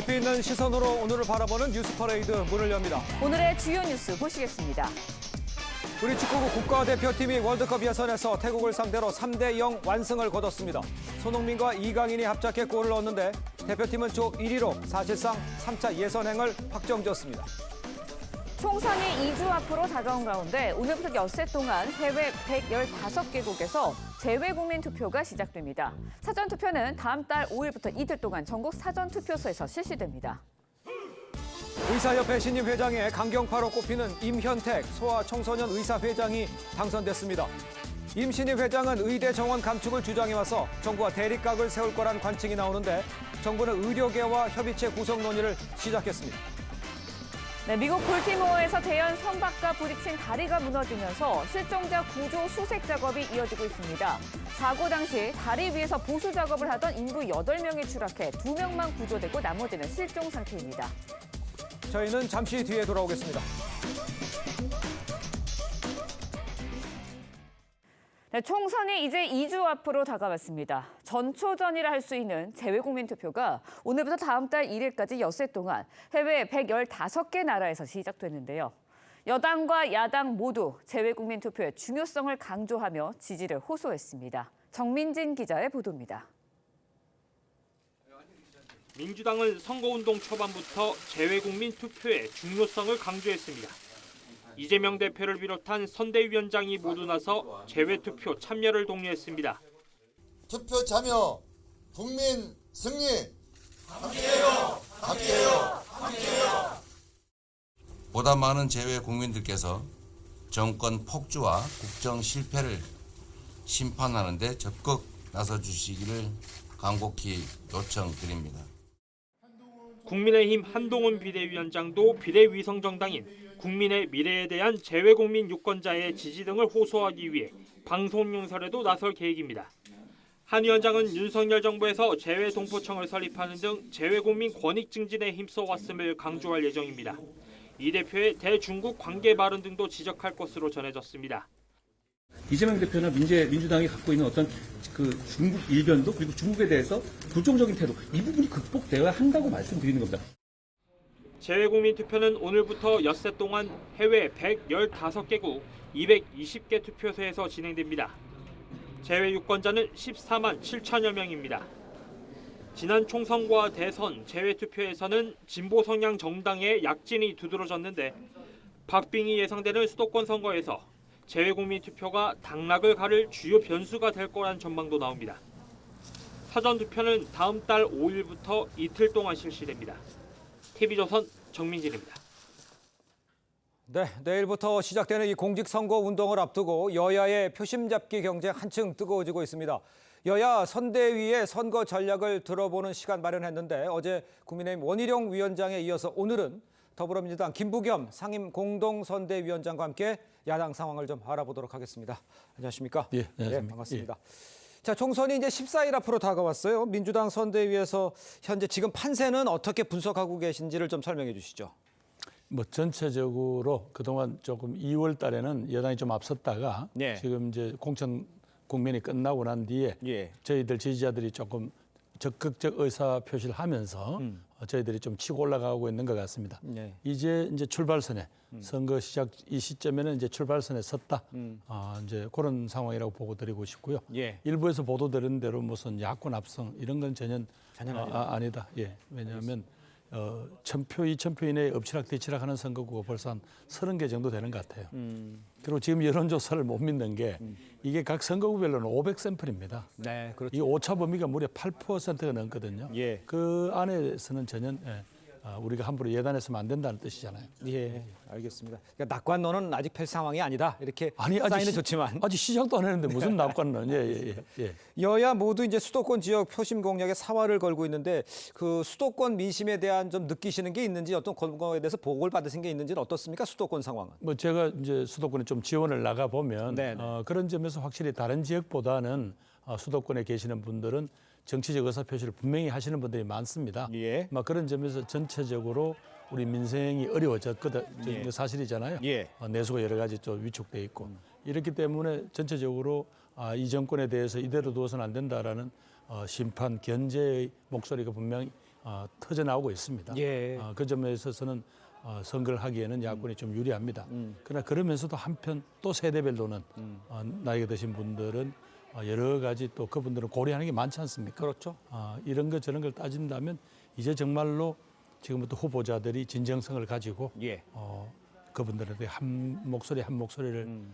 깊이 있는 시선으로 오늘을 바라보는 뉴스 퍼레이드 문을 엽니다. 오늘의 주요 뉴스 보시겠습니다. 우리 축구부 국가대표팀이 월드컵 예선에서 태국을 상대로 3대0 완승을 거뒀습니다. 손흥민과 이강인이 합작해 골을 넣었는데 대표팀은 조 1위로 사실상 3차 예선행을 확정지었습니다. 총선이 2주 앞으로 다가온 가운데 오늘부터 엿새 동안 해외 115개국에서 재외국민 투표가 시작됩니다. 사전투표는 다음 달 5일부터 이틀 동안 전국 사전투표소에서 실시됩니다. 의사협회 신임 회장에 강경파로 꼽히는 임현택 소아청소년 의사회장이 당선됐습니다. 임 신임 회장은 의대 정원 감축을 주장해와서 정부와 대립각을 세울 거란 관측이 나오는데 정부는 의료계와 협의체 구성 논의를 시작했습니다. 네, 미국 볼티모어에서 대형 선박과 부딪힌 다리가 무너지면서 실종자 구조 수색 작업이 이어지고 있습니다. 사고 당시 다리 위에서 보수 작업을 하던 인부 8명이 추락해 2명만 구조되고 나머지는 실종 상태입니다. 저희는 잠시 뒤에 돌아오겠습니다. 네, 총선이 이제 2주 앞으로 다가왔습니다. 전초전이라 할 수 있는 재외국민 투표가 오늘부터 다음 달 1일까지 엿새 동안 해외 115개 나라에서 시작됐는데요. 여당과 야당 모두 재외국민 투표의 중요성을 강조하며 지지를 호소했습니다. 정민진 기자의 보도입니다. 민주당은 선거운동 초반부터 재외국민 투표의 중요성을 강조했습니다. 이재명 대표를 비롯한 선대위원장이 모두 나서 재외투표 참여를 독려했습니다. 투표 참여, 국민 승리! 함께해요! 함께해요! 함께해요! 보다 많은 재외 국민들께서 정권 폭주와 국정 실패를 심판하는 데 적극 나서주시기를 간곡히 요청드립니다. 국민의힘 한동훈 비대위원장도 비례위성정당인 국민의 미래에 대한 재외국민 유권자의 지지 등을 호소하기 위해 방송용설에도 나설 계획입니다. 한 위원장은 윤석열 정부에서 재외동포청을 설립하는 등 재외국민 권익 증진에 힘써왔음을 강조할 예정입니다. 이 대표의 대중국 관계 발언 등도 지적할 것으로 전해졌습니다. 이재명 대표나 민주당이 갖고 있는 어떤 그 중국 일변도 그리고 중국에 대해서 불정적인 태도 이 부분이 극복되어야 한다고 말씀드리는 겁니다. 재외국민 투표는 오늘부터 엿새 동안 해외 115개국 220개 투표소에서 진행됩니다. 재외 유권자는 14만 7천여 명입니다. 지난 총선과 대선 재외투표에서는 진보 성향 정당의 약진이 두드러졌는데 박빙이 예상되는 수도권 선거에서 재외국민 투표가 당락을 가를 주요 변수가 될 거란 전망도 나옵니다. 사전투표는 다음 달 5일부터 이틀 동안 실시됩니다. TV조선 정민진입니다. 네, 내일부터 시작되는 이 공직선거 운동을 앞두고 여야의 표심 잡기 경쟁 한층 뜨거워지고 있습니다. 여야 선대위의 선거 전략을 들어보는 시간 마련했는데 어제 국민의힘 원희룡 위원장에 이어서 오늘은 더불어민주당 김부겸 상임 공동선대위원장과 함께 야당 상황을 좀 알아보도록 하겠습니다. 안녕하십니까? 예, 안녕하십니까? 네, 반갑습니다. 자, 총선이 이제 14일 앞으로 다가왔어요. 민주당 선대위에서 현재 지금 판세는 어떻게 분석하고 계신지를 좀 설명해 주시죠. 뭐 전체적으로 그동안 조금 2월 달에는 여당이 좀 앞섰다가 네. 지금 이제 공천 국면이 끝나고 난 뒤에 예. 저희들 지지자들이 조금 적극적 의사 표시를 하면서 저희들이 좀 치고 올라가고 있는 것 같습니다. 네. 이제 출발선에 선거 시작 이 시점에는 이제 출발선에 섰다. 이제 그런 상황이라고 보고 드리고 싶고요. 예. 일부에서 보도드린 대로 무슨 야권 압승 이런 건 전혀 아니다. 아니다. 예. 왜냐하면 1,000표, 2,000표 이내에 엎치락뒤치락하는 선거구가 벌써 한 30개 정도 되는 것 같아요. 그리고 지금 여론조사를 못 믿는 게 이게 각 선거구별로는 500샘플입니다. 네, 그렇죠. 이 오차 범위가 무려 8%가 넘거든요. 예. 그 안에서는 전혀 우리가 함부로 예단해서는 안 된다는 뜻이잖아요. 예, 알겠습니다. 그러니까 낙관론은 아직 펼 상황이 아니다. 이렇게 사인은 아직 좋지만 아직 시작도 안 했는데 무슨 낙관론? 예. 여야 모두 이제 수도권 지역 표심 공략에 사활을 걸고 있는데 그 수도권 민심에 대한 좀 느끼시는 게 있는지 어떤 거에 대해서 보고를 받으신 게 있는지는 어떻습니까? 수도권 상황은? 뭐 제가 이제 수도권에 좀 지원을 나가 보면 그런 점에서 확실히 다른 지역보다는 수도권에 계시는 분들은 정치적 의사표시를 분명히 하시는 분들이 많습니다. 예. 그런 점에서 전체적으로 우리 민생이 어려워졌거든. 예. 사실이잖아요. 예. 내수가 여러 가지 좀 위축돼 있고 이렇기 때문에 전체적으로 이 정권에 대해서 이대로 두어서는 안 된다라는 심판 견제의 목소리가 분명히 터져 나오고 있습니다. 예. 그 점에 있어서는 선거를 하기에는 야권이 좀 유리합니다. 그러나 그러면서도 한편 또 세대별로는 나이가 드신 분들은 여러 가지 또 그분들은 고려하는 게 많지 않습니까? 그렇죠. 이런 것 저런 걸 따진다면 이제 정말로 지금부터 후보자들이 진정성을 가지고 예. 그분들한테 한 목소리를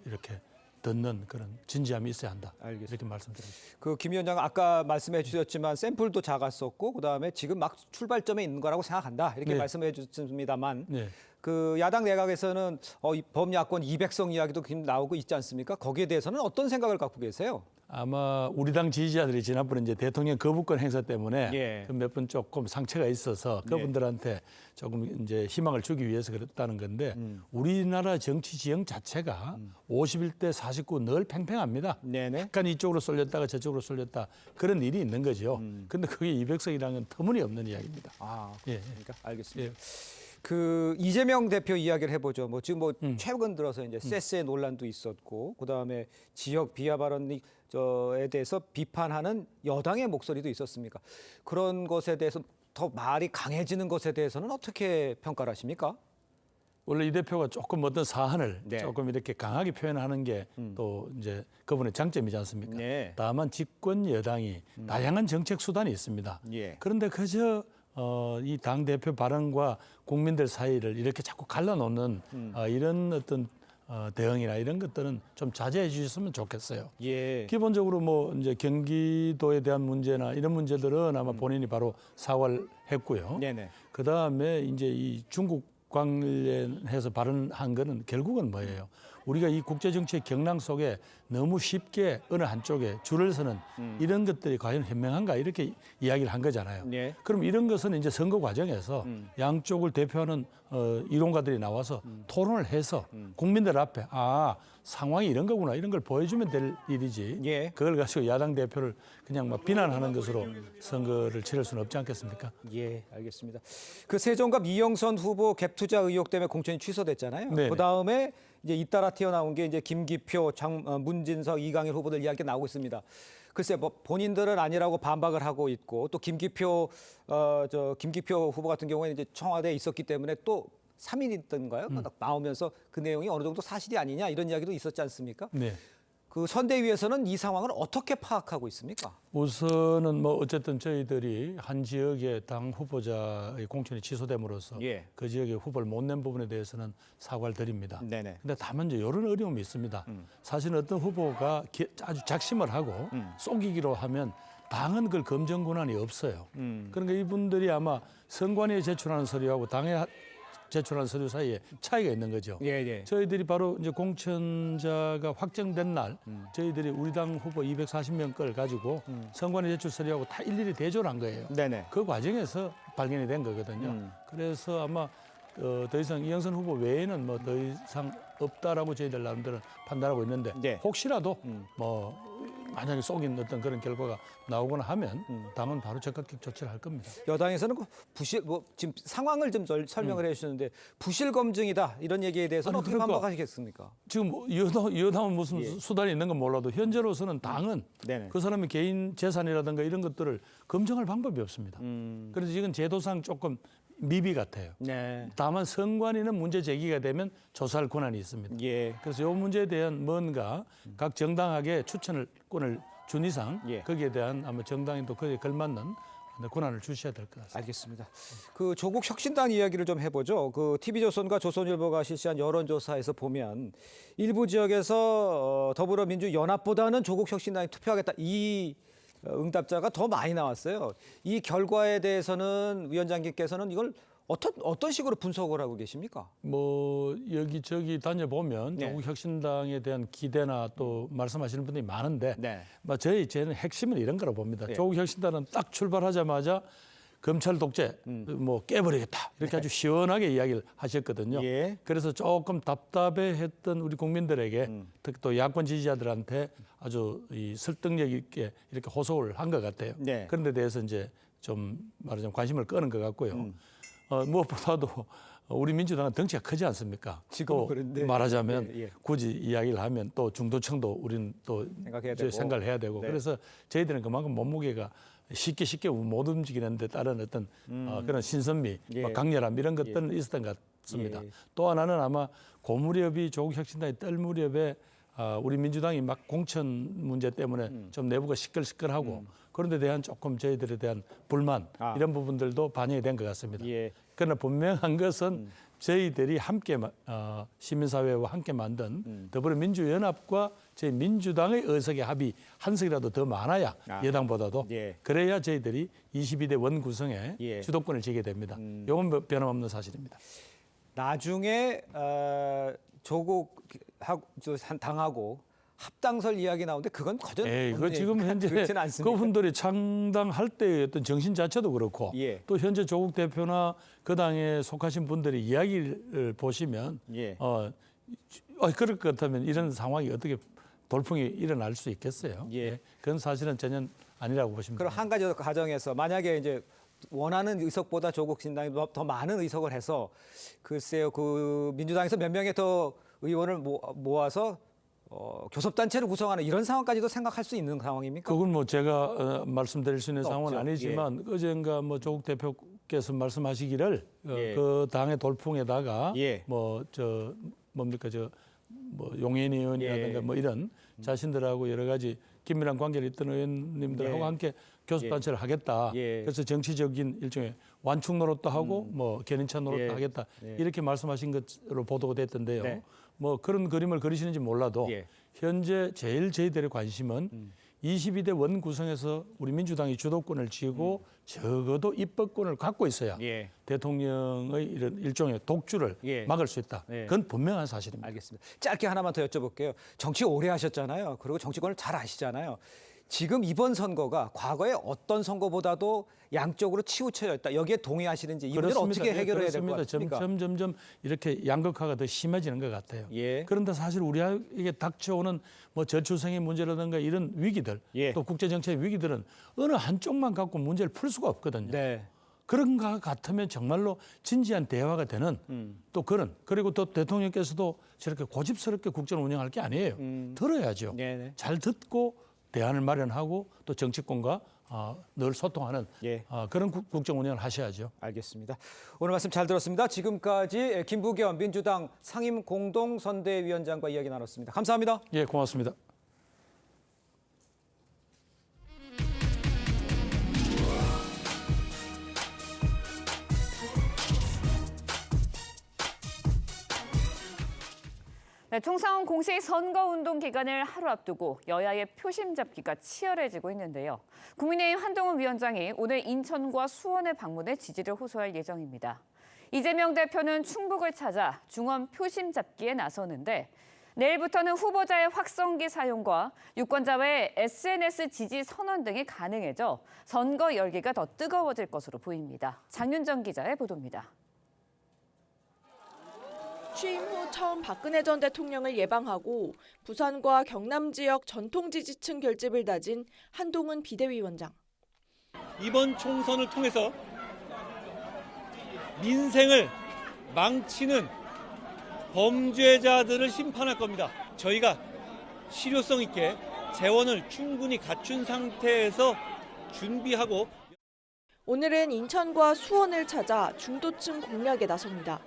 이렇게 듣는 그런 진지함이 있어야 한다. 알겠습니다. 이렇게 말씀드립니다. 그 김 위원장 아까 말씀해 주셨지만 샘플도 작았었고 그다음에 지금 막 출발점에 있는 거라고 생각한다. 이렇게 네. 말씀해 주셨습니다만 네. 그 야당 내각에서는 이 범야권 200석 이야기도 지금 나오고 있지 않습니까? 거기에 대해서는 어떤 생각을 갖고 계세요? 아마 우리 당 지지자들이 지난번에 이제 대통령 거부권 행사 때문에 예. 몇 분 조금 상처가 있어서 그분들한테 조금 이제 희망을 주기 위해서 그랬다는 건데 우리나라 정치 지형 자체가 51대 49 늘 팽팽합니다. 네네. 약간 이쪽으로 쏠렸다가 저쪽으로 쏠렸다 그런 일이 있는 거죠. 근데 그게 200석이라는 건 터무니없는 이야기입니다. 예. 그러니까 알겠습니다. 그 이재명 대표 이야기를 해보죠. 뭐 지금 뭐 최근 들어서 이제 세스의 논란도 있었고, 그 다음에 지역 비하 발언에 대해서 비판하는 여당의 목소리도 있었습니까? 그런 것에 대해서 더 말이 강해지는 것에 대해서는 어떻게 평가를 하십니까? 원래 이 대표가 조금 어떤 사안을 네. 조금 이렇게 강하게 표현하는 게 또 이제 그분의 장점이지 않습니까? 네. 다만 집권 여당이 다양한 정책 수단이 있습니다. 예. 그런데 그저 이 당 대표 발언과 국민들 사이를 이렇게 자꾸 갈라놓는 이런 어떤 대응이나 이런 것들은 좀 자제해 주셨으면 좋겠어요. 예. 기본적으로 뭐 이제 경기도에 대한 문제나 이런 문제들은 아마 본인이 바로 사과를 했고요. 네네. 그 다음에 이제 이 중국 관련해서 발언한 거는 결국은 뭐예요? 우리가 이 국제 정치의 경랑 속에 너무 쉽게 어느 한쪽에 줄을 서는 이런 것들이 과연 현명한가 이렇게 이야기를 한 거잖아요. 네. 그럼 이런 것은 이제 선거 과정에서 양쪽을 대표하는 이론가들이 나와서 토론을 해서 국민들 앞에 상황이 이런 거구나 이런 걸 보여주면 될 일이지. 예. 그걸 가지고 야당 대표를 그냥 막 비난하는 것으로 선거를 치를 수는 없지 않겠습니까? 예, 알겠습니다. 그 세종갑 이영선 후보 갭 투자 의혹 때문에 공천이 취소됐잖아요. 네네. 그 다음에 이제 잇따라 튀어나온 게 이제 김기표, 문진석, 이강일 후보들 이야기가 나오고 있습니다. 글쎄, 뭐 본인들은 아니라고 반박을 하고 있고 또 김기표 후보 같은 경우에는 이제 청와대에 있었기 때문에 또 3인이던가요? 나오면서 그 내용이 어느 정도 사실이 아니냐 이런 이야기도 있었지 않습니까? 네. 그 선대위에서는 이 상황을 어떻게 파악하고 있습니까? 우선은 뭐 어쨌든 저희들이 한 지역의 당 후보자의 공천이 취소됨으로써 예. 그 지역의 후보를 못 낸 부분에 대해서는 사과를 드립니다. 네네. 근데 다만 이제 이런 어려움이 있습니다. 사실 어떤 후보가 아주 작심을 하고 속이기로 하면 당은 그걸 검증 권한이 없어요. 그러니까 이분들이 아마 선관위에 제출하는 서류하고 당에 제출한 서류 사이에 차이가 있는 거죠. 예. 저희들이 바로 이제 공천자가 확정된 날 저희들이 우리 당 후보 240명 걸 가지고 선관위 제출 서류하고 다 일일이 대조를 한 거예요. 네네. 그 과정에서 발견이 된 거거든요. 그래서 아마 더 이상 이영선 후보 외에는 뭐 더 이상 없다라고 저희들 나름대로 판단하고 있는데 네. 혹시라도 뭐 만약에 속인 어떤 그런 결과가 나오거나 하면 당은 바로 적극적 조치를 할 겁니다. 여당에서는 그 부실 지금 상황을 좀 설명을 해주시는데 부실 검증이다 이런 얘기에 대해서는 아니, 어떻게 그러니까 반박하시겠습니까? 지금 여당은 무슨 수단이 있는 건 몰라도 현재로서는 당은 네네. 그 사람의 개인 재산이라든가 이런 것들을 검증할 방법이 없습니다. 그래서 지금 제도상 조금 미비 같아요. 네. 다만 선관위는 문제 제기가 되면 조사할 권한이 있습니다. 예. 그래서 이 문제에 대한 뭔가 각 정당에게 추천권을 준 이상 예. 거기에 대한 아마 정당이 또 거기에 걸맞는 권한을 주셔야 될 것 같습니다. 알겠습니다. 그 조국 혁신당 이야기를 좀 해보죠. 그 TV조선과 조선일보가 실시한 여론조사에서 보면 일부 지역에서 더불어민주연합보다는 조국 혁신당에 투표하겠다 이 응답자가 더 많이 나왔어요. 이 결과에 대해서는 위원장님께서는 이걸 어떤 식으로 분석을 하고 계십니까? 뭐 여기저기 다녀보면 네. 조국 혁신당에 대한 기대나 또 말씀하시는 분들이 많은데 네. 뭐 저는 핵심은 이런 거라고 봅니다. 네. 조국 혁신당은 딱 출발하자마자 검찰 독재 뭐 깨버리겠다 이렇게 아주 시원하게 이야기를 하셨거든요. 예. 그래서 조금 답답해했던 우리 국민들에게 특히 또 야권 지지자들한테 아주 이 설득력 있게 이렇게 호소를 한 것 같아요. 네. 그런 데 대해서 이제 좀 말하자면 관심을 끄는 것 같고요. 무엇보다도 우리 민주당은 덩치가 크지 않습니까? 지금은 또 그런데. 말하자면 예. 굳이 이야기를 하면 또 중도층도 우리는 또 생각해야 이제 되고. 생각을 해야 되고 네. 그래서 저희들은 그만큼 몸무게가 쉽게 못 움직이는 데 따른 어떤 그런 신선미, 예. 강렬함 이런 것들은 있었던 것 같습니다. 예. 또 하나는 아마 그 무렵이 조국 혁신당이 뜰 무렵에 우리 민주당이 막 공천 문제 때문에 좀 내부가 시끌시끌하고 그런 데 대한 조금 저희들에 대한 불만 이런 부분들도 반영이 된 것 같습니다. 예. 그러나 분명한 것은 저희들이 함께 시민사회와 함께 만든 더불어민주연합과 저희 민주당의 의석의 합이 한 석이라도 더 많아야 여당보다도 예. 그래야 저희들이 22대 원 구성에 예. 주도권을 지게 됩니다. 이건 변함없는 사실입니다. 나중에 조국 당하고 합당설 이야기 나오는데 그건 거전 그거 지금 현재 그렇지는 않습니다. 그분들이 창당할 때의 어떤 정신 자체도 그렇고 예. 또 현재 조국 대표나 그 당에 속하신 분들의 이야기를 보시면 예. 그럴 것 같으면 이런 상황이 어떻게 돌풍이 일어날 수 있겠어요? 예. 그건 사실은 전혀 아니라고 보시면 그럼 됩니다. 한 가지 더 가정해서 만약에 이제 원하는 의석보다 조국 신당이 더 많은 의석을 해서 글쎄요 그 민주당에서 몇 명의 더 의원을 모아서 교섭단체를 구성하는 이런 상황까지도 생각할 수 있는 상황입니까? 그건 뭐 제가 말씀드릴 수 있는 상황은 없죠. 아니지만 어젠가 뭐 조국 대표께서 말씀하시기를 예. 그 당의 돌풍에다가 예. 뭐 용해인 의원이라든가 예. 뭐 이런 자신들하고 여러 가지 긴밀한 관계를 있던 의원님들하고 예. 함께 교섭단체를 하겠다. 예. 그래서 정치적인 일종의 완충 노릇도 하고 뭐 견인차 노릇도 예. 하겠다. 예. 이렇게 말씀하신 것으로 보도가 됐던데요. 네. 뭐 그런 그림을 그리시는지 몰라도 예. 현재 제일 저희들의 관심은 22대 원 구성에서 우리 민주당이 주도권을 쥐고 적어도 입법권을 갖고 있어야 예. 대통령의 이런 일종의 독주를 예. 막을 수 있다. 예. 그건 분명한 사실입니다. 알겠습니다. 짧게 하나만 더 여쭤볼게요. 정치 오래 하셨잖아요. 그리고 정치권을 잘 아시잖아요. 지금 이번 선거가 과거의 어떤 선거보다도 양쪽으로 치우쳐져 있다. 여기에 동의하시는지 이 문제는 어떻게 해결해야 될 것 같습니까? 점점 이렇게 양극화가 더 심해지는 것 같아요. 예. 그런데 사실 우리에게 닥쳐오는 뭐 저출생의 문제라든가 이런 위기들, 예. 또 국제정치의 위기들은 어느 한쪽만 갖고 문제를 풀 수가 없거든요. 네. 그런가 같으면 정말로 진지한 대화가 되는 또 그리고 또 대통령께서도 저렇게 고집스럽게 국정을 운영할 게 아니에요. 들어야죠. 네네. 잘 듣고 대안을 마련하고 또 정치권과 늘 소통하는 예. 그런 국정 운영을 하셔야죠. 알겠습니다. 오늘 말씀 잘 들었습니다. 지금까지 김부겸 민주당 상임 공동선대위원장과 이야기 나눴습니다. 감사합니다. 예, 고맙습니다. 네, 총선 공식 선거운동 기간을 하루 앞두고 여야의 표심 잡기가 치열해지고 있는데요. 국민의힘 한동훈 위원장이 오늘 인천과 수원에 방문해 지지를 호소할 예정입니다. 이재명 대표는 충북을 찾아 중원 표심 잡기에 나서는데 내일부터는 후보자의 확성기 사용과 유권자의 SNS 지지 선언 등이 가능해져 선거 열기가 더 뜨거워질 것으로 보입니다. 장윤정 기자의 보도입니다. 취임 후 처음 박근혜 전 대통령을 예방하고 부산과 경남 지역 전통 지지층 결집을 다진 한동훈 비대위원장. 이번 총선을 통해서 민생을 망치는 범죄자들을 심판할 겁니다. 저희가 실효성 있게 재원을 충분히 갖춘 상태에서 준비하고 오늘은 인천과 수원을 찾아 중도층 공략에 나섭니다.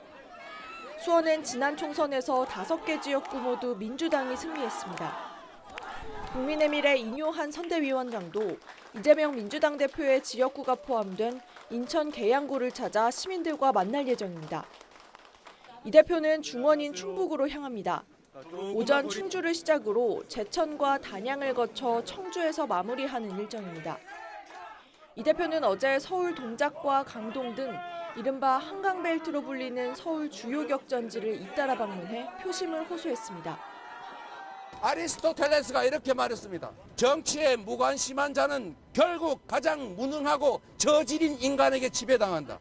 수원은 지난 총선에서 5개 지역구 모두 민주당이 승리했습니다. 국민의미래 인효한 선대위원장도 이재명 민주당 대표의 지역구가 포함된 인천 계양구를 찾아 시민들과 만날 예정입니다. 이 대표는 중원인 충북으로 향합니다. 오전 충주를 시작으로 제천과 단양을 거쳐 청주에서 마무리하는 일정입니다. 이 대표는 어제 서울 동작과 강동 등 이른바 한강벨트로 불리는 서울 주요 격전지를 잇따라 방문해 표심을 호소했습니다. 아리스토텔레스가 이렇게 말했습니다. 정치에 무관심한 자는 결국 가장 무능하고 저질인 인간에게 지배당한다.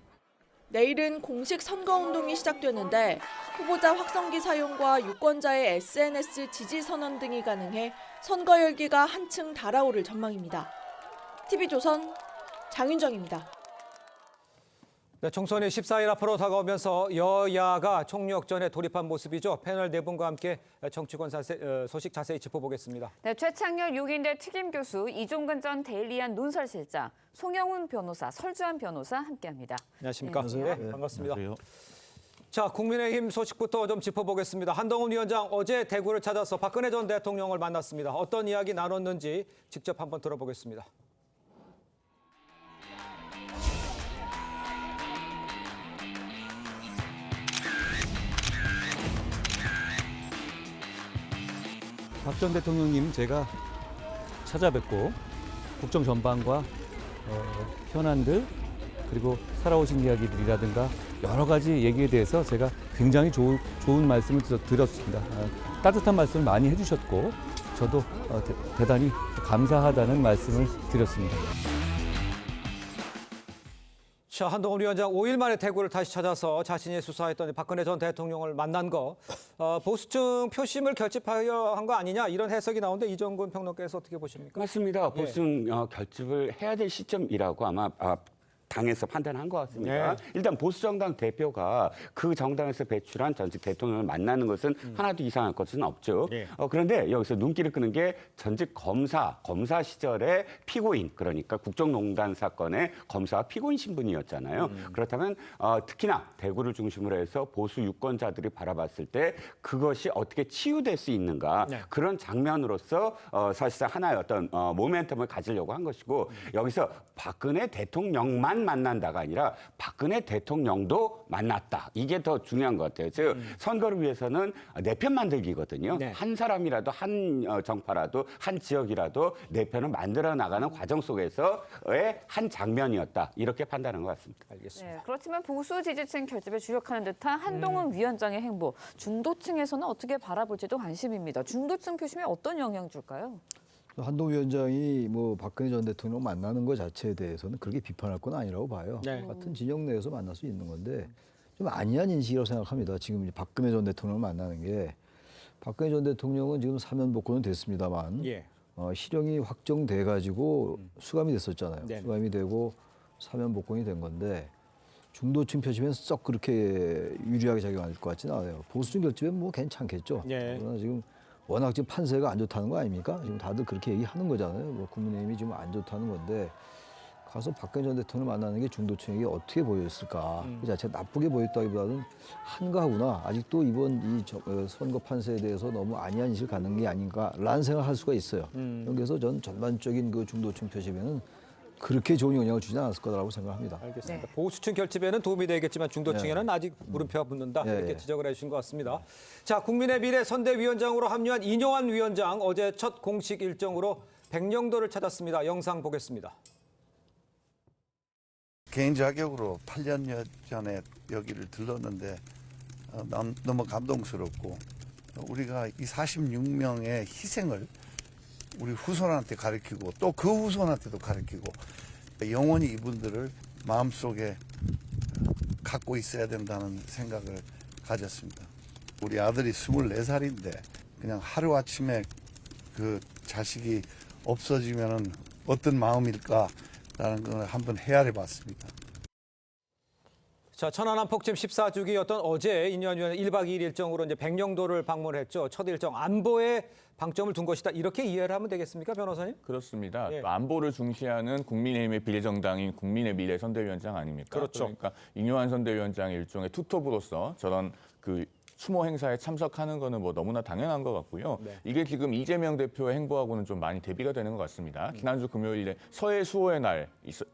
내일은 공식 선거운동이 시작되는데 후보자 확성기 사용과 유권자의 SNS 지지 선언 등이 가능해 선거 열기가 한층 달아오를 전망입니다. TV조선 장윤정입니다. 네, 총선이 14일 앞으로 다가오면서 여야가 총력전에 돌입한 모습이죠. 패널 네 분과 함께 정치권 소식 자세히 짚어보겠습니다. 네, 최창렬 6인대 특임교수, 이종근 전 데일리안 논설실장, 송영훈 변호사, 설주한 변호사 함께합니다. 안녕하십니까? 네, 반갑습니다. 안녕하세요. 자, 국민의힘 소식부터 좀 짚어보겠습니다. 한동훈 위원장 어제 대구를 찾아서 박근혜 전 대통령을 만났습니다. 어떤 이야기 나눴는지 직접 한번 들어보겠습니다. 박 전 대통령님 제가 찾아뵙고 국정 전반과 현안들 그리고 살아오신 이야기들이라든가 여러 가지 얘기에 대해서 제가 굉장히 좋은 말씀을 드렸습니다. 따뜻한 말씀을 많이 해주셨고 저도 대단히 감사하다는 말씀을 드렸습니다. 자, 한동훈 위원장 5일 만에 대구를 다시 찾아서 자신이 수사했던 박근혜 전 대통령을 만난 거 보수층 표심을 결집하려 한 거 아니냐 이런 해석이 나오는데 이정근 평론가께서 어떻게 보십니까? 맞습니다. 보수층 결집을 해야 될 시점이라고 아마 당에서 판단한 것 같습니다. 네. 일단 보수정당 대표가 그 정당에서 배출한 전직 대통령을 만나는 것은 하나도 이상할 것은 없죠. 네. 그런데 여기서 눈길을 끄는 게 전직 검사 시절의 피고인, 그러니까 국정농단 사건의 검사와 피고인 신분이었잖아요. 그렇다면 특히나 대구를 중심으로 해서 보수 유권자들이 바라봤을 때 그것이 어떻게 치유될 수 있는가, 네. 그런 장면으로서 사실상 하나의 어떤 모멘텀을 가지려고 한 것이고, 여기서 박근혜 대통령만 만난다가 아니라 박근혜 대통령도 만났다. 이게 더 중요한 것 같아요. 즉 선거를 위해서는 내 편 만들기거든요. 네. 한 사람이라도 한 정파라도 한 지역이라도 내 편을 만들어 나가는 과정 속에서의 한 장면이었다. 이렇게 판단한 것 같습니다. 알겠습니다. 네, 그렇지만 보수 지지층 결집에 주력하는 듯한 한동훈 위원장의 행보, 중도층에서는 어떻게 바라볼지도 관심입니다. 중도층 표심에 어떤 영향 줄까요? 한동훈 위원장이 뭐 박근혜 전 대통령 만나는 것 자체에 대해서는 그렇게 비판할 건 아니라고 봐요. 네. 같은 진영 내에서 만날 수 있는 건데 좀 아니한 인식이라고 생각합니다. 지금 이제 박근혜 전 대통령을 만나는 게 박근혜 전 대통령은 지금 사면 복권은 됐습니다만 예. 실형이 확정돼 가지고 수감이 됐었잖아요. 네네. 수감이 되고 사면 복권이 된 건데 중도층 표심엔 썩 그렇게 유리하게 작용할 것 같지는 않아요. 보수층 결집엔 뭐 괜찮겠죠. 예. 그러나 지금 워낙 지금 판세가 안 좋다는 거 아닙니까? 지금 다들 그렇게 얘기하는 거잖아요. 뭐 국민의힘이 지금 안 좋다는 건데 가서 박근혜 전 대통령을 만나는 게 중도층에게 어떻게 보였을까? 그 자체가 나쁘게 보였다기보다는 한가하구나. 아직도 이번 이 선거 판세에 대해서 너무 안이한 인식을 갖는 게 아닌가라는 생각을 할 수가 있어요. 그래서 전 전반적인 그 중도층 표심에는 그렇게 좋은 영향을 주지 않았을 거라고 생각합니다. 알겠습니다. 보수층 결집에는 도움이 되겠지만 중도층에는 아직 물음표가 붙는다 이렇게 예. 지적을 해주신 것 같습니다. 자, 국민의 미래 선대위원장으로 합류한 이뇨한 위원장 어제 첫 공식 일정으로 백령도를 찾았습니다. 영상 보겠습니다. 개인 자격으로 8년 전에 여기를 들렀는데 너무 감동스럽고 우리가 이 46명의 희생을 우리 후손한테 가르치고 또 그 후손한테도 가르치고 영원히 이분들을 마음속에 갖고 있어야 된다는 생각을 가졌습니다. 우리 아들이 24살인데 그냥 하루아침에 그 자식이 없어지면 어떤 마음일까라는 걸 한번 헤아려 봤습니다. 자, 천안함 폭침 14주기였던 어제 이뇨한 위원장 1박 2일 일정으로 이제 백령도를 방문했죠. 첫 일정 안보에 방점을 둔 것이다. 이렇게 이해를 하면 되겠습니까, 변호사님? 그렇습니다. 예. 또 안보를 중시하는 국민의힘의 비례정당인 국민의 미래 선대위원장 아닙니까? 그렇죠. 그러니까 이뇨한 선대위원장의 일종의 투톱으로서 저런 그 추모 행사에 참석하는 거는 뭐 너무나 당연한 것 같고요. 네. 이게 지금 이재명 대표의 행보하고는 좀 많이 대비가 되는 것 같습니다. 지난주 금요일에 서해 수호의 날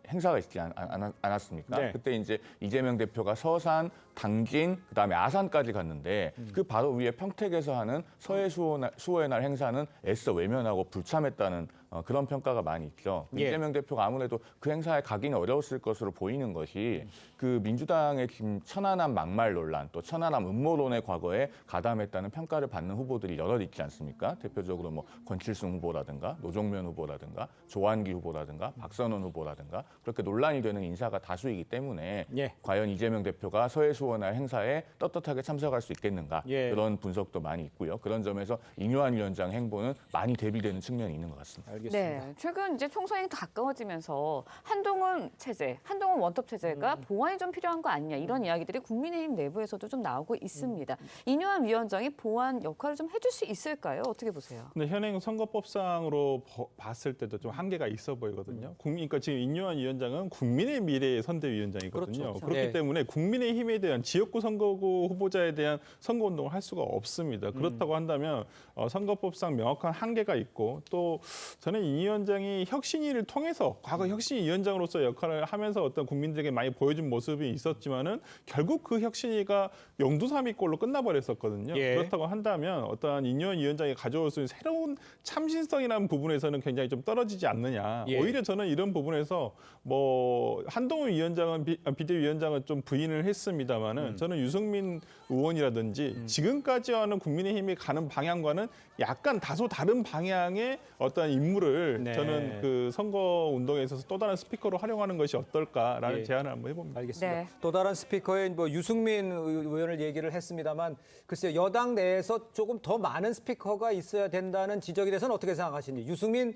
행사가 있지 않았습니까? 네. 그때 이제 이재명 대표가 서산, 당진, 그다음에 아산까지 갔는데 그 바로 위에 평택에서 하는 서해 수호의 날 행사는 애써 외면하고 불참했다는 그런 평가가 많이 있죠. 예. 이재명 대표가 아무래도 그 행사에 가기는 어려웠을 것으로 보이는 것이 그 민주당의 지금 천안함 막말 논란 또 천안함 음모론의 과거에 가담했다는 평가를 받는 후보들이 여럿 있지 않습니까? 대표적으로 뭐 권칠승 후보라든가 노종면 후보라든가 조한기 후보라든가 박선원 후보라든가 그렇게 논란이 되는 인사가 다수이기 때문에 예. 과연 이재명 대표가 서해 수호나 행사에 떳떳하게 참석할 수 있겠는가 예. 그런 분석도 많이 있고요. 그런 점에서 이뇨한 위원장 행보는 많이 대비되는 측면이 있는 것 같습니다. 알겠습니다. 네, 최근 이제 총선이 가까워지면서 한동훈 체제, 한동훈 원톱 체제가 보완이 좀 필요한 거 아니냐 이런 이야기들이 국민의힘 내부에서도 좀 나오고 있습니다. 이뇨한 위원장이 보완 역할을 좀 해줄 수 있을까요? 어떻게 보세요? 근데 현행 선거법상으로 봤을 때도 좀 한계가 있어 보이거든요. 그러니까 지금 인요한 위원장은 국민의 미래의 선대위원장이거든요. 그렇죠. 그렇기 네. 때문에 국민의힘에 대한 지역구 선거구 후보자에 대한 선거운동을 할 수가 없습니다. 그렇다고 한다면 선거법상 명확한 한계가 있고 또 저는 이 위원장이 혁신위를 통해서 과거 혁신위 위원장으로서 역할을 하면서 어떤 국민들에게 많이 보여준 모습이 있었지만은 결국 그 혁신위가 영두삼위꼴로 끝나버렸었거든요. 예. 그렇다고 한다면 어떠한 인요한 위원장이 가져올 수 있는 새로운 참신성이라는 부분에서는 굉장히 좀 떨어지지 않느냐. 예. 오히려 저는 이런 부분에서 뭐 한동훈 위원장은 비대위원장은 좀 부인을 했습니다만은 저는 유승민 의원이라든지 지금까지와는 국민의힘이 가는 방향과는 약간 다소 다른 방향의 어떤 인물을 네. 저는 그 선거 운동에 있어서 또 다른 스피커로 활용하는 것이 어떨까라는 예. 제안을 한번 해봅니다. 알겠습니다. 네. 또 다른 스피커의 뭐 유승민 의원을 얘기를 했습니다만 글쎄요, 여당 내에서 조금 더 많은 스피커가 있어야 된다는 지적에 대해서는 어떻게 생각하시는지, 유승민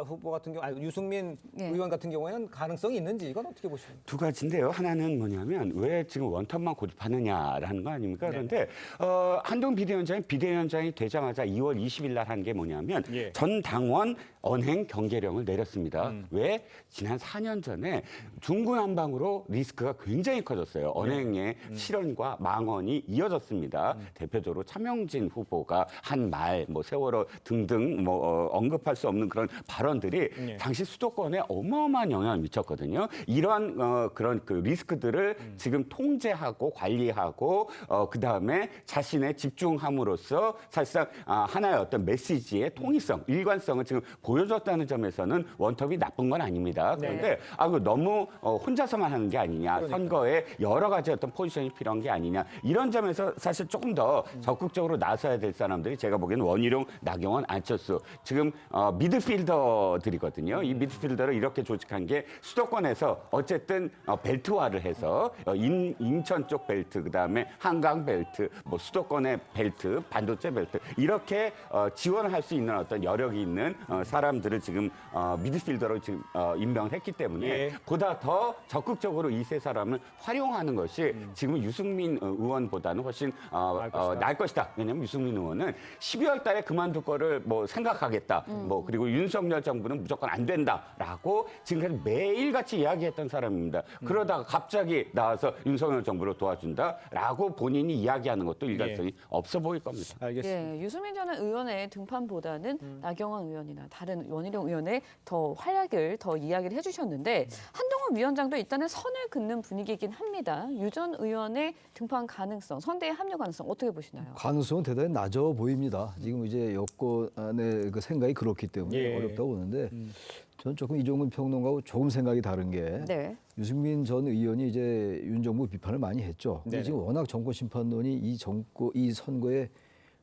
후보 같은 경우, 유승민 예. 의원 같은 경우에는 가능성이 있는지 이건 어떻게 보십니까? 두 가지인데요. 하나는 뭐냐면 왜 지금 원톱만 고집하느냐라는 거 아닙니까? 그런데 한동훈 비대위원장이 되자마자 2월 20일 날 한 게 뭐냐면 예. 전 당원 언행 경계령을 내렸습니다. 왜? 지난 4년 전에 중구난방으로 리스크가 굉장히 커졌어요. 언행의 실언과 망언이 이어졌습니다. 대표적으로 차명진 후보가 한 말, 뭐 세월호 등등 뭐 언급할 수 없는 그런 발언들이 당시 수도권에 어마어마한 영향을 미쳤거든요. 이러한 그런 그 리스크들을 지금 통제하고 관리하고 그 다음에 자신의 집중함으로써 사실상 하나의 어떤 메시지의 통일성, 일관성을 지금 보여줬다는 점에서는 원톱이 나쁜 건 아닙니다. 그런데 너무 혼자서만 하는 게 아니냐, 선거에 여러 가지 어떤 포지션이 필요한 게 아니냐, 이런 점에서 사실 조금 더 적극적으로 나서야 될 사람들이 제가 보기에는 원희룡, 나경원, 안철수, 지금 미드필더들이거든요. 이 미드필더를 이렇게 조직한 게 수도권에서 어쨌든 벨트화를 해서 인천 쪽 벨트, 그다음에 한강 벨트, 뭐 수도권의 벨트, 반도체 벨트 이렇게 지원을 할 수 있는 어떤 여력이 있는 사람들을 지금 미드필더로 지금 임명을 했기 때문에 예. 보다 더 적극적으로 이 세 사람을 활용하는 것이 지금 유승민 의원보다는 훨씬 나을 것이다. 왜냐하면 유승민 의원은 12월 달에 그만둘 거를 뭐 생각하겠다. 뭐 그리고 윤석열 정부는 무조건 안 된다라고 지금까지 매일같이 이야기했던 사람입니다. 그러다가 갑자기 나와서 윤석열 정부를 도와준다라고 본인이 이야기하는 것도 일관성이 없어 보일 겁니다. 알겠습니다. 예, 유승민 전 의원의 등판보다는 나경원 의원이나 다른 원희룡 의원의 더 활약을 더 이야기를 해주셨는데 한동훈 위원장도 일단은 선을 긋는 분위기이긴 합니다. 유 전 의원의 등판 가능성, 선대에 합류 가능성 어떻게 보시나요? 가능성은 대단히 낮아 보입니다. 지금 이제 여권의 그 생각이 그렇기 때문에 예. 어렵다고 보는데 저는 조금 이종근 평론가하고 조금 생각이 다른 게 네. 유승민 전 의원이 이제 윤 정부 비판을 많이 했죠. 근데 네네. 지금 워낙 정권 심판론이 이 선거에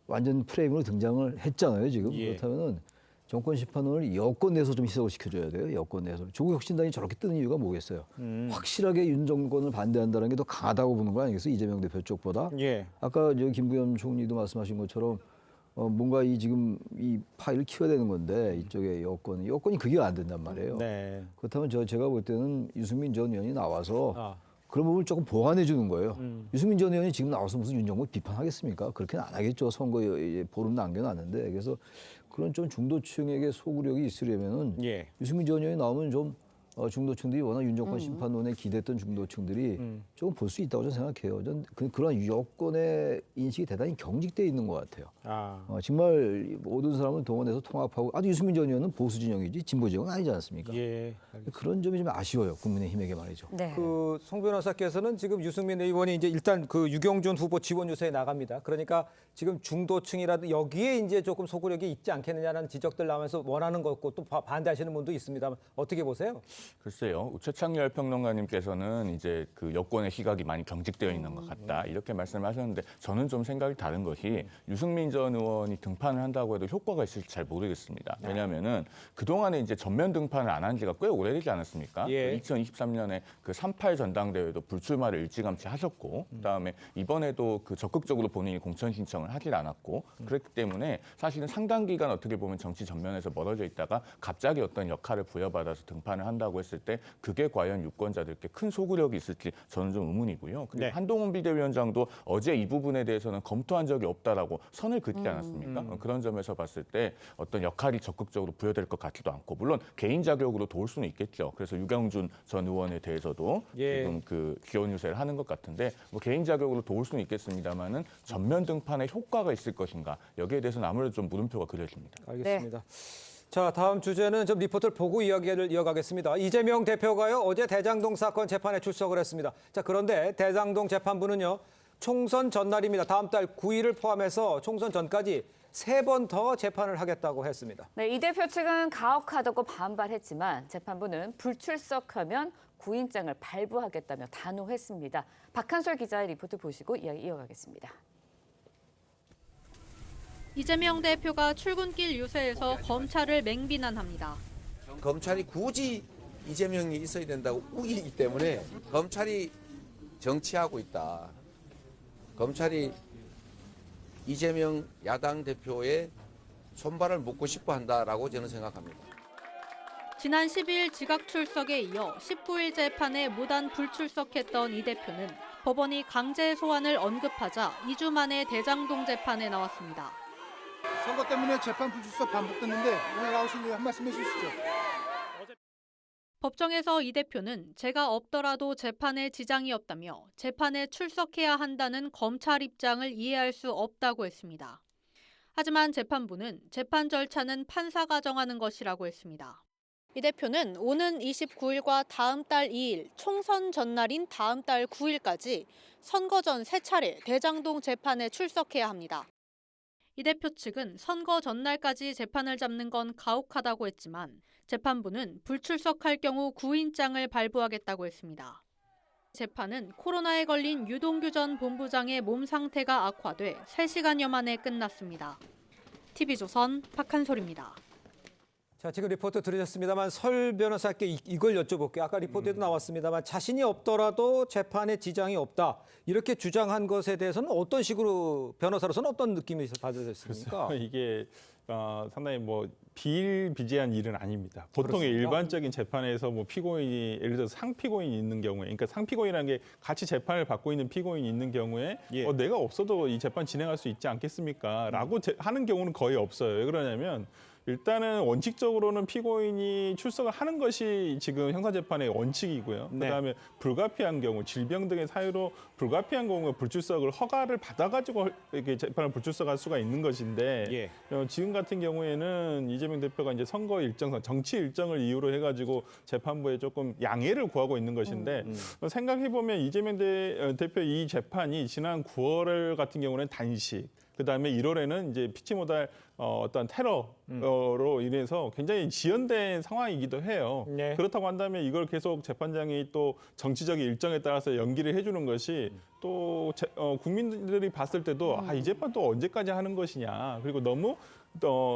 완전 프레임으로 등장을 했잖아요. 지금 예. 그렇다면은 정권 심판론을 여권 내에서 좀 희석을 시켜줘야 돼요. 여권 내에서. 조국 혁신당이 저렇게 뜨는 이유가 뭐겠어요? 확실하게 윤 정권을 반대한다는 게 더 강하다고 보는 거 아니겠어요? 이재명 대표 쪽보다. 예. 아까 김부겸 총리도 말씀하신 것처럼 뭔가 지금 이 파일을 키워야 되는 건데 이쪽에 여권이 그게 안 된단 말이에요. 네. 그렇다면 제가 볼 때는 유승민 전 의원이 나와서 그런 부분을 조금 보완해 주는 거예요. 유승민 전 의원이 지금 나와서 무슨 윤 정부 비판하겠습니까? 그렇게는 안 하겠죠. 선거에 보름 남겨놨는데. 그래서 그런 좀 중도층에게 소구력이 있으려면은 예. 유승민 전 의원이 나오면 좀 중도층들이 워낙 윤 정권 심판론에 기댔던 중도층들이 조금 볼 수 있다고 저는 생각해요. 전 그런 여권의 인식이 대단히 경직돼 있는 것 같아요. 정말 모든 사람을 동원해서 통합하고 아주 유승민 전 의원은 보수 진영이지 진보 진영은 아니지 않습니까? 예. 그런 점이 좀 아쉬워요. 국민의힘에게 말이죠. 네. 송 변호사께서는 지금 유승민 의원이 이제 일단 그 유경준 후보 지원 유세에 나갑니다. 그러니까 지금 중도층이라도 여기에 이제 조금 소구력이 있지 않겠느냐는 지적들 나오면서 원하는 거 없고 또 반대하시는 분도 있습니다만 어떻게 보세요? 글쎄요. 최창렬 평론가님께서는 이제 그 여권의 시각이 많이 경직되어 있는 것 같다 이렇게 말씀하셨는데 저는 좀 생각이 다른 것이 유승민 전 의원이 등판을 한다고 해도 효과가 있을지 잘 모르겠습니다. 왜냐하면은 그 동안에 이제 전면 등판을 안 한 지가 꽤 오래되지 않았습니까? 예. 2023년에 그 3.8 전당대회도 불출마를 일찌감치 하셨고, 그다음에 이번에도 그 적극적으로 본인이 공천 신청을 하질 않았고, 그렇기 때문에 사실은 상당 기간 어떻게 보면 정치 전면에서 멀어져 있다가 갑자기 어떤 역할을 부여받아서 등판을 한다고 했을 때 그게 과연 유권자들께 큰 소구력이 있을지 저는 좀 의문이고요. 그리고 네. 한동훈 비대위원장도 어제 이 부분에 대해서는 검토한 적이 없다라고 선을 긋지 않았습니까? 그런 점에서 봤을 때 어떤 역할이 적극적으로 부여될 것 같지도 않고, 물론 개인 자격으로 도울 수는 있겠죠. 그래서 유경준 전 의원에 대해서도 예. 지금 그 기원 유세를 하는 것 같은데 뭐 개인 자격으로 도울 수는 있겠습니다만은 전면 등판에 효과가 있을 것인가 여기에 대해서는 아무래도 좀 물음표가 그려집니다. 알겠습니다. 자, 다음 주제는 좀 리포트를 보고 이야기를 이어가겠습니다. 이재명 대표가요, 어제 대장동 사건 재판에 출석을 했습니다. 자, 그런데 대장동 재판부는요, 총선 전날입니다. 다음 달 9일을 포함해서 총선 전까지 3번 더 재판을 하겠다고 했습니다. 네, 이 대표 측은 가혹하다고 반발했지만 재판부는 불출석하면 구인장을 발부하겠다며 단호했습니다. 박한솔 기자의 리포트 보시고 이야기 이어가겠습니다. 이재명 대표가 출근길 유세에서 검찰을 맹비난합니다. 검찰이 굳이 이재명이 있어야 된다고 우기기 때문에 검찰이 정치하고 있다. 검찰이 이재명 야당 대표의 손발을 묶고 싶어 한다라고 저는 생각합니다. 지난 10일 지각 출석에 이어 19일 재판에 무단 불출석했던 이 대표는 법원이 강제 소환을 언급하자 2주 만에 대장동 재판에 나왔습니다. 선거 때문에 재판 불출석 반복됐는데 오늘 나오신 분 한 말씀 해주시죠. 법정에서 이 대표는 제가 없더라도 재판에 지장이 없다며 재판에 출석해야 한다는 검찰 입장을 이해할 수 없다고 했습니다. 하지만 재판부는 재판 절차는 판사가 정하는 것이라고 했습니다. 이 대표는 오는 29일과 다음 달 2일, 총선 전날인 다음 달 9일까지 선거 전 3차례 대장동 재판에 출석해야 합니다. 이 대표 측은 선거 전날까지 재판을 잡는 건 가혹하다고 했지만 재판부는 불출석할 경우 구인장을 발부하겠다고 했습니다. 재판은 코로나에 걸린 유동규 전 본부장의 몸 상태가 악화돼 3시간여 만에 끝났습니다. TV조선 박한솔입니다. 자, 지금 리포트 들으셨습니다만 설 변호사께 이걸 여쭤볼게요. 아까 리포트에도 나왔습니다만 자신이 없더라도 재판에 지장이 없다. 이렇게 주장한 것에 대해서는 어떤 식으로 변호사로서는 어떤 느낌이 받으셨습니까? 이게 상당히 뭐 비일비재한 일은 아닙니다. 보통의 그렇습니까? 일반적인 재판에서 뭐 피고인이 예를 들어서 상피고인이 있는 경우에, 그러니까 상피고인이라는 게 같이 재판을 받고 있는 피고인이 있는 경우에 내가 없어도 이 재판 진행할 수 있지 않겠습니까? 라고 하는 경우는 거의 없어요. 왜 그러냐면 일단은 원칙적으로는 피고인이 출석을 하는 것이 지금 형사재판의 원칙이고요. 네. 그다음에 불가피한 경우, 질병 등의 사유로 불가피한 경우에 불출석을 허가를 받아가지고 이렇게 재판을 불출석할 수가 있는 것인데 지금 같은 경우에는 이재명 대표가 이제 선거 일정상 정치 일정을 이유로 해가지고 재판부에 조금 양해를 구하고 있는 것인데 생각해 보면 이재명 대표 이 재판이 지난 9월 같은 경우는 단식. 그다음에 1월에는 이제 피치 못할 어떤 테러로 인해서 굉장히 지연된 상황이기도 해요. 네. 그렇다고 한다면 이걸 계속 재판장이 또 정치적인 일정에 따라서 연기를 해주는 것이 또 국민들이 봤을 때도 이 재판 또 언제까지 하는 것이냐. 그리고 너무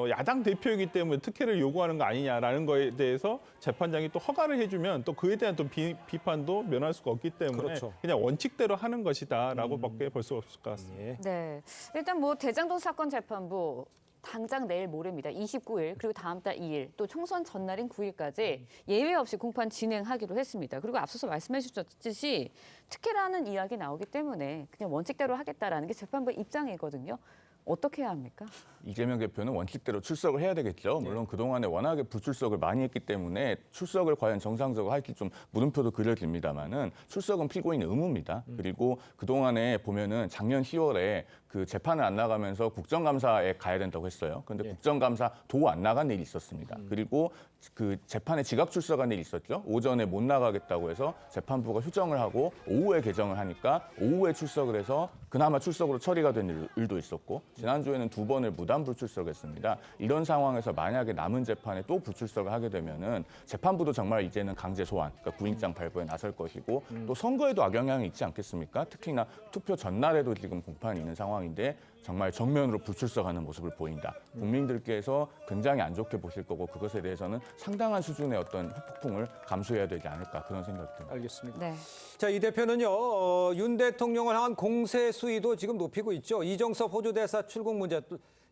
야당 대표이기 때문에 특혜를 요구하는 거 아니냐라는 거에 대해서 재판장이 또 허가를 해주면 또 그에 대한 또 비판도 면할 수가 없기 때문에 그렇죠. 그냥 원칙대로 하는 것이다라고밖에 볼 수 없을 것 같습니다. 네, 일단 뭐 대장동 사건 재판부 당장 내일 모레입니다. 29일 그리고 다음 달 2일 또 총선 전날인 9일까지 예외 없이 공판 진행하기로 했습니다. 그리고 앞서서 말씀해 주셨듯이 특혜라는 이야기 나오기 때문에 그냥 원칙대로 하겠다라는 게 재판부의 입장이거든요. 어떻게 해야 합니까? 이재명 대표는 원칙대로 출석을 해야 되겠죠. 물론 그동안에 워낙에 불출석을 많이 했기 때문에 출석을 과연 정상적으로 할지 좀 물음표도 그려집니다만은 출석은 피고인의 의무입니다. 그리고 그동안에 보면은 작년 10월에 그 재판을 안 나가면서 국정감사에 가야 된다고 했어요. 그런데 국정감사 도 안 나간 일이 있었습니다. 그리고 그 재판에 지각 출석한 일이 있었죠. 오전에 못 나가겠다고 해서 재판부가 휴정을 하고 오후에 개정을 하니까 오후에 출석을 해서 그나마 출석으로 처리가 된 일도 있었고 지난주에는 2번을 무단 불출석했습니다. 이런 상황에서 만약에 남은 재판에 또 불출석을 하게 되면은 재판부도 정말 이제는 강제 소환, 그러니까 구인장 발부에 나설 것이고 또 선거에도 악영향이 있지 않겠습니까? 특히나 투표 전날에도 지금 공판이 있는 상황인데 정말 정면으로 불출석하는 모습을 보인다. 국민들께서 굉장히 안 좋게 보실 거고 그것에 대해서는 상당한 수준의 어떤 후폭풍을 감수해야 되지 않을까 그런 생각이 듭니다. 알겠습니다. 네. 자, 이 대표는요, 윤 대통령을 향한 공세 수위도 지금 높이고 있죠. 이정섭 호주 대사 출국 문제,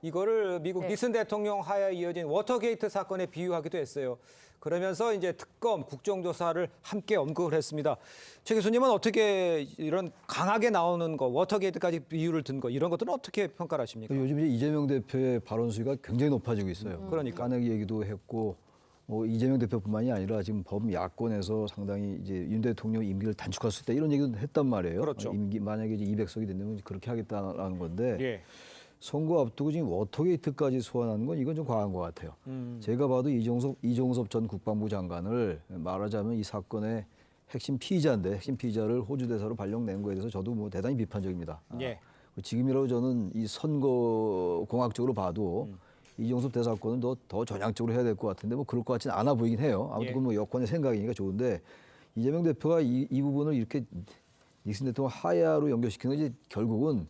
이거를 미국 닉슨 대통령 하에 이어진 워터게이트 사건에 비유하기도 했어요. 그러면서 이제 특검, 국정조사를 함께 언급을 했습니다. 최 교수님은 어떻게 이런 강하게 나오는 거, 워터게이트까지 비유를 든 거, 이런 것들은 어떻게 평가를 하십니까? 요즘 이제 이재명 대표의 발언 수위가 굉장히 높아지고 있어요. 그러니까. 까내기 얘기도 했고, 이재명 대표뿐만이 아니라 지금 범야권에서 상당히 이제 윤 대통령 임기를 단축할 수 있다 이런 얘기도 했단 말이에요. 그렇죠. 임기 만약에 이제 200석이 된다면 그렇게 하겠다라는 건데. 예. 선거 앞두고 지금 워터게이트까지 소환하는 건 이건 좀 과한 것 같아요. 제가 봐도 이종섭 전 국방부 장관을 말하자면 이 사건의 핵심 피의자인데 핵심 피의자를 호주 대사로 발령낸 거에 대해서 저도 뭐 대단히 비판적입니다. 예. 지금이라도 저는 이 선거 공학적으로 봐도 이종섭 대사건은 더 전향적으로 해야 될 것 같은데 뭐 그럴 것 같지는 않아 보이긴 해요. 아무튼 뭐 여권의 생각이니까 좋은데 이재명 대표가 이 부분을 이렇게 닉슨 대통령 하야로 연결시키는 건 이제 결국은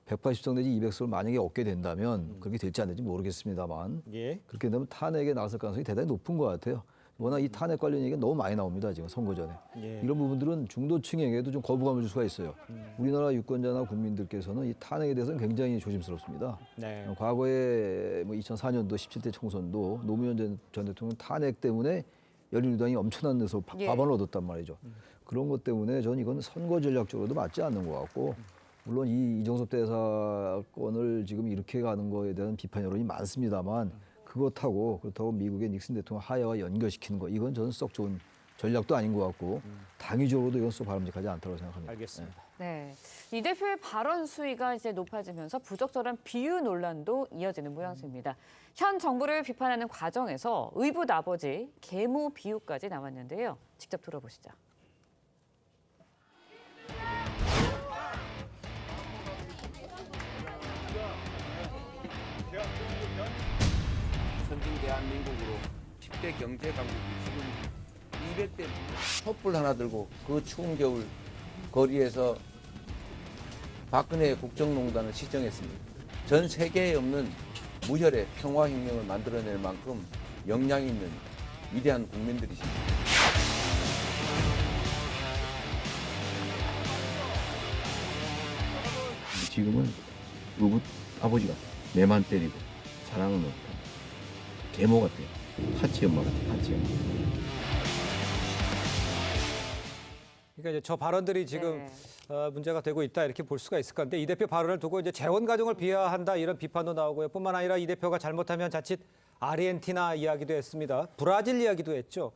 180석 내지 200석을 만약에 얻게 된다면 그렇게 될지 안 될지 모르겠습니다만 그렇게 된다면 탄핵에 나설 가능성이 대단히 높은 것 같아요. 워낙 이 탄핵 관련 얘기가 너무 많이 나옵니다. 지금 선거 전에. 이런 부분들은 중도층에게도 좀 거부감을 줄 수가 있어요. 우리나라 유권자나 국민들께서는 이 탄핵에 대해서는 굉장히 조심스럽습니다. 과거에 뭐 2004년도 17대 총선도 노무현 전 대통령 탄핵 때문에 열린우리당이 엄청난 데서 과반을 얻었단 말이죠. 그런 것 때문에 저는 이건 선거 전략적으로도 맞지 않는 것 같고 물론 이 이정섭 대사건을 지금 이렇게 가는 거에 대한 비판 여론이 많습니다만 그렇다고 미국의 닉슨 대통령 하야와 연결시키는 거 이건 저는 썩 좋은 전략도 아닌 것 같고 당위적으로도 이건 썩 바람직하지 않다고 생각합니다. 알겠습니다. 네. 이 대표의 발언 수위가 이제 높아지면서 부적절한 비유 논란도 이어지는 모양새입니다. 현 정부를 비판하는 과정에서 의붓 아버지 계모 비유까지 나왔는데요. 직접 들어보시죠. 선진 대한민국으로 10대 경제 강국이 지금 200대 촛불 하나 들고 그 추운 겨울 거리에서 박근혜 국정농단을 시정했습니다. 전 세계에 없는 무혈의 평화혁명을 만들어낼 만큼 역량 있는 위대한 국민들이십니다. 지금은 의붓 아버지 같아. 매만 때리고 사랑은 없고 계모 같아요. 파치 엄마 같아요. 파치 엄마. 그러니까 이제 저 발언들이 지금 문제가 되고 있다 이렇게 볼 수가 있을 건데 이 대표 발언을 두고 이제 재원 가정을 비하한다 이런 비판도 나오고요. 뿐만 아니라 이 대표가 잘못하면 자칫 아르헨티나 이야기도 했습니다. 브라질 이야기도 했죠.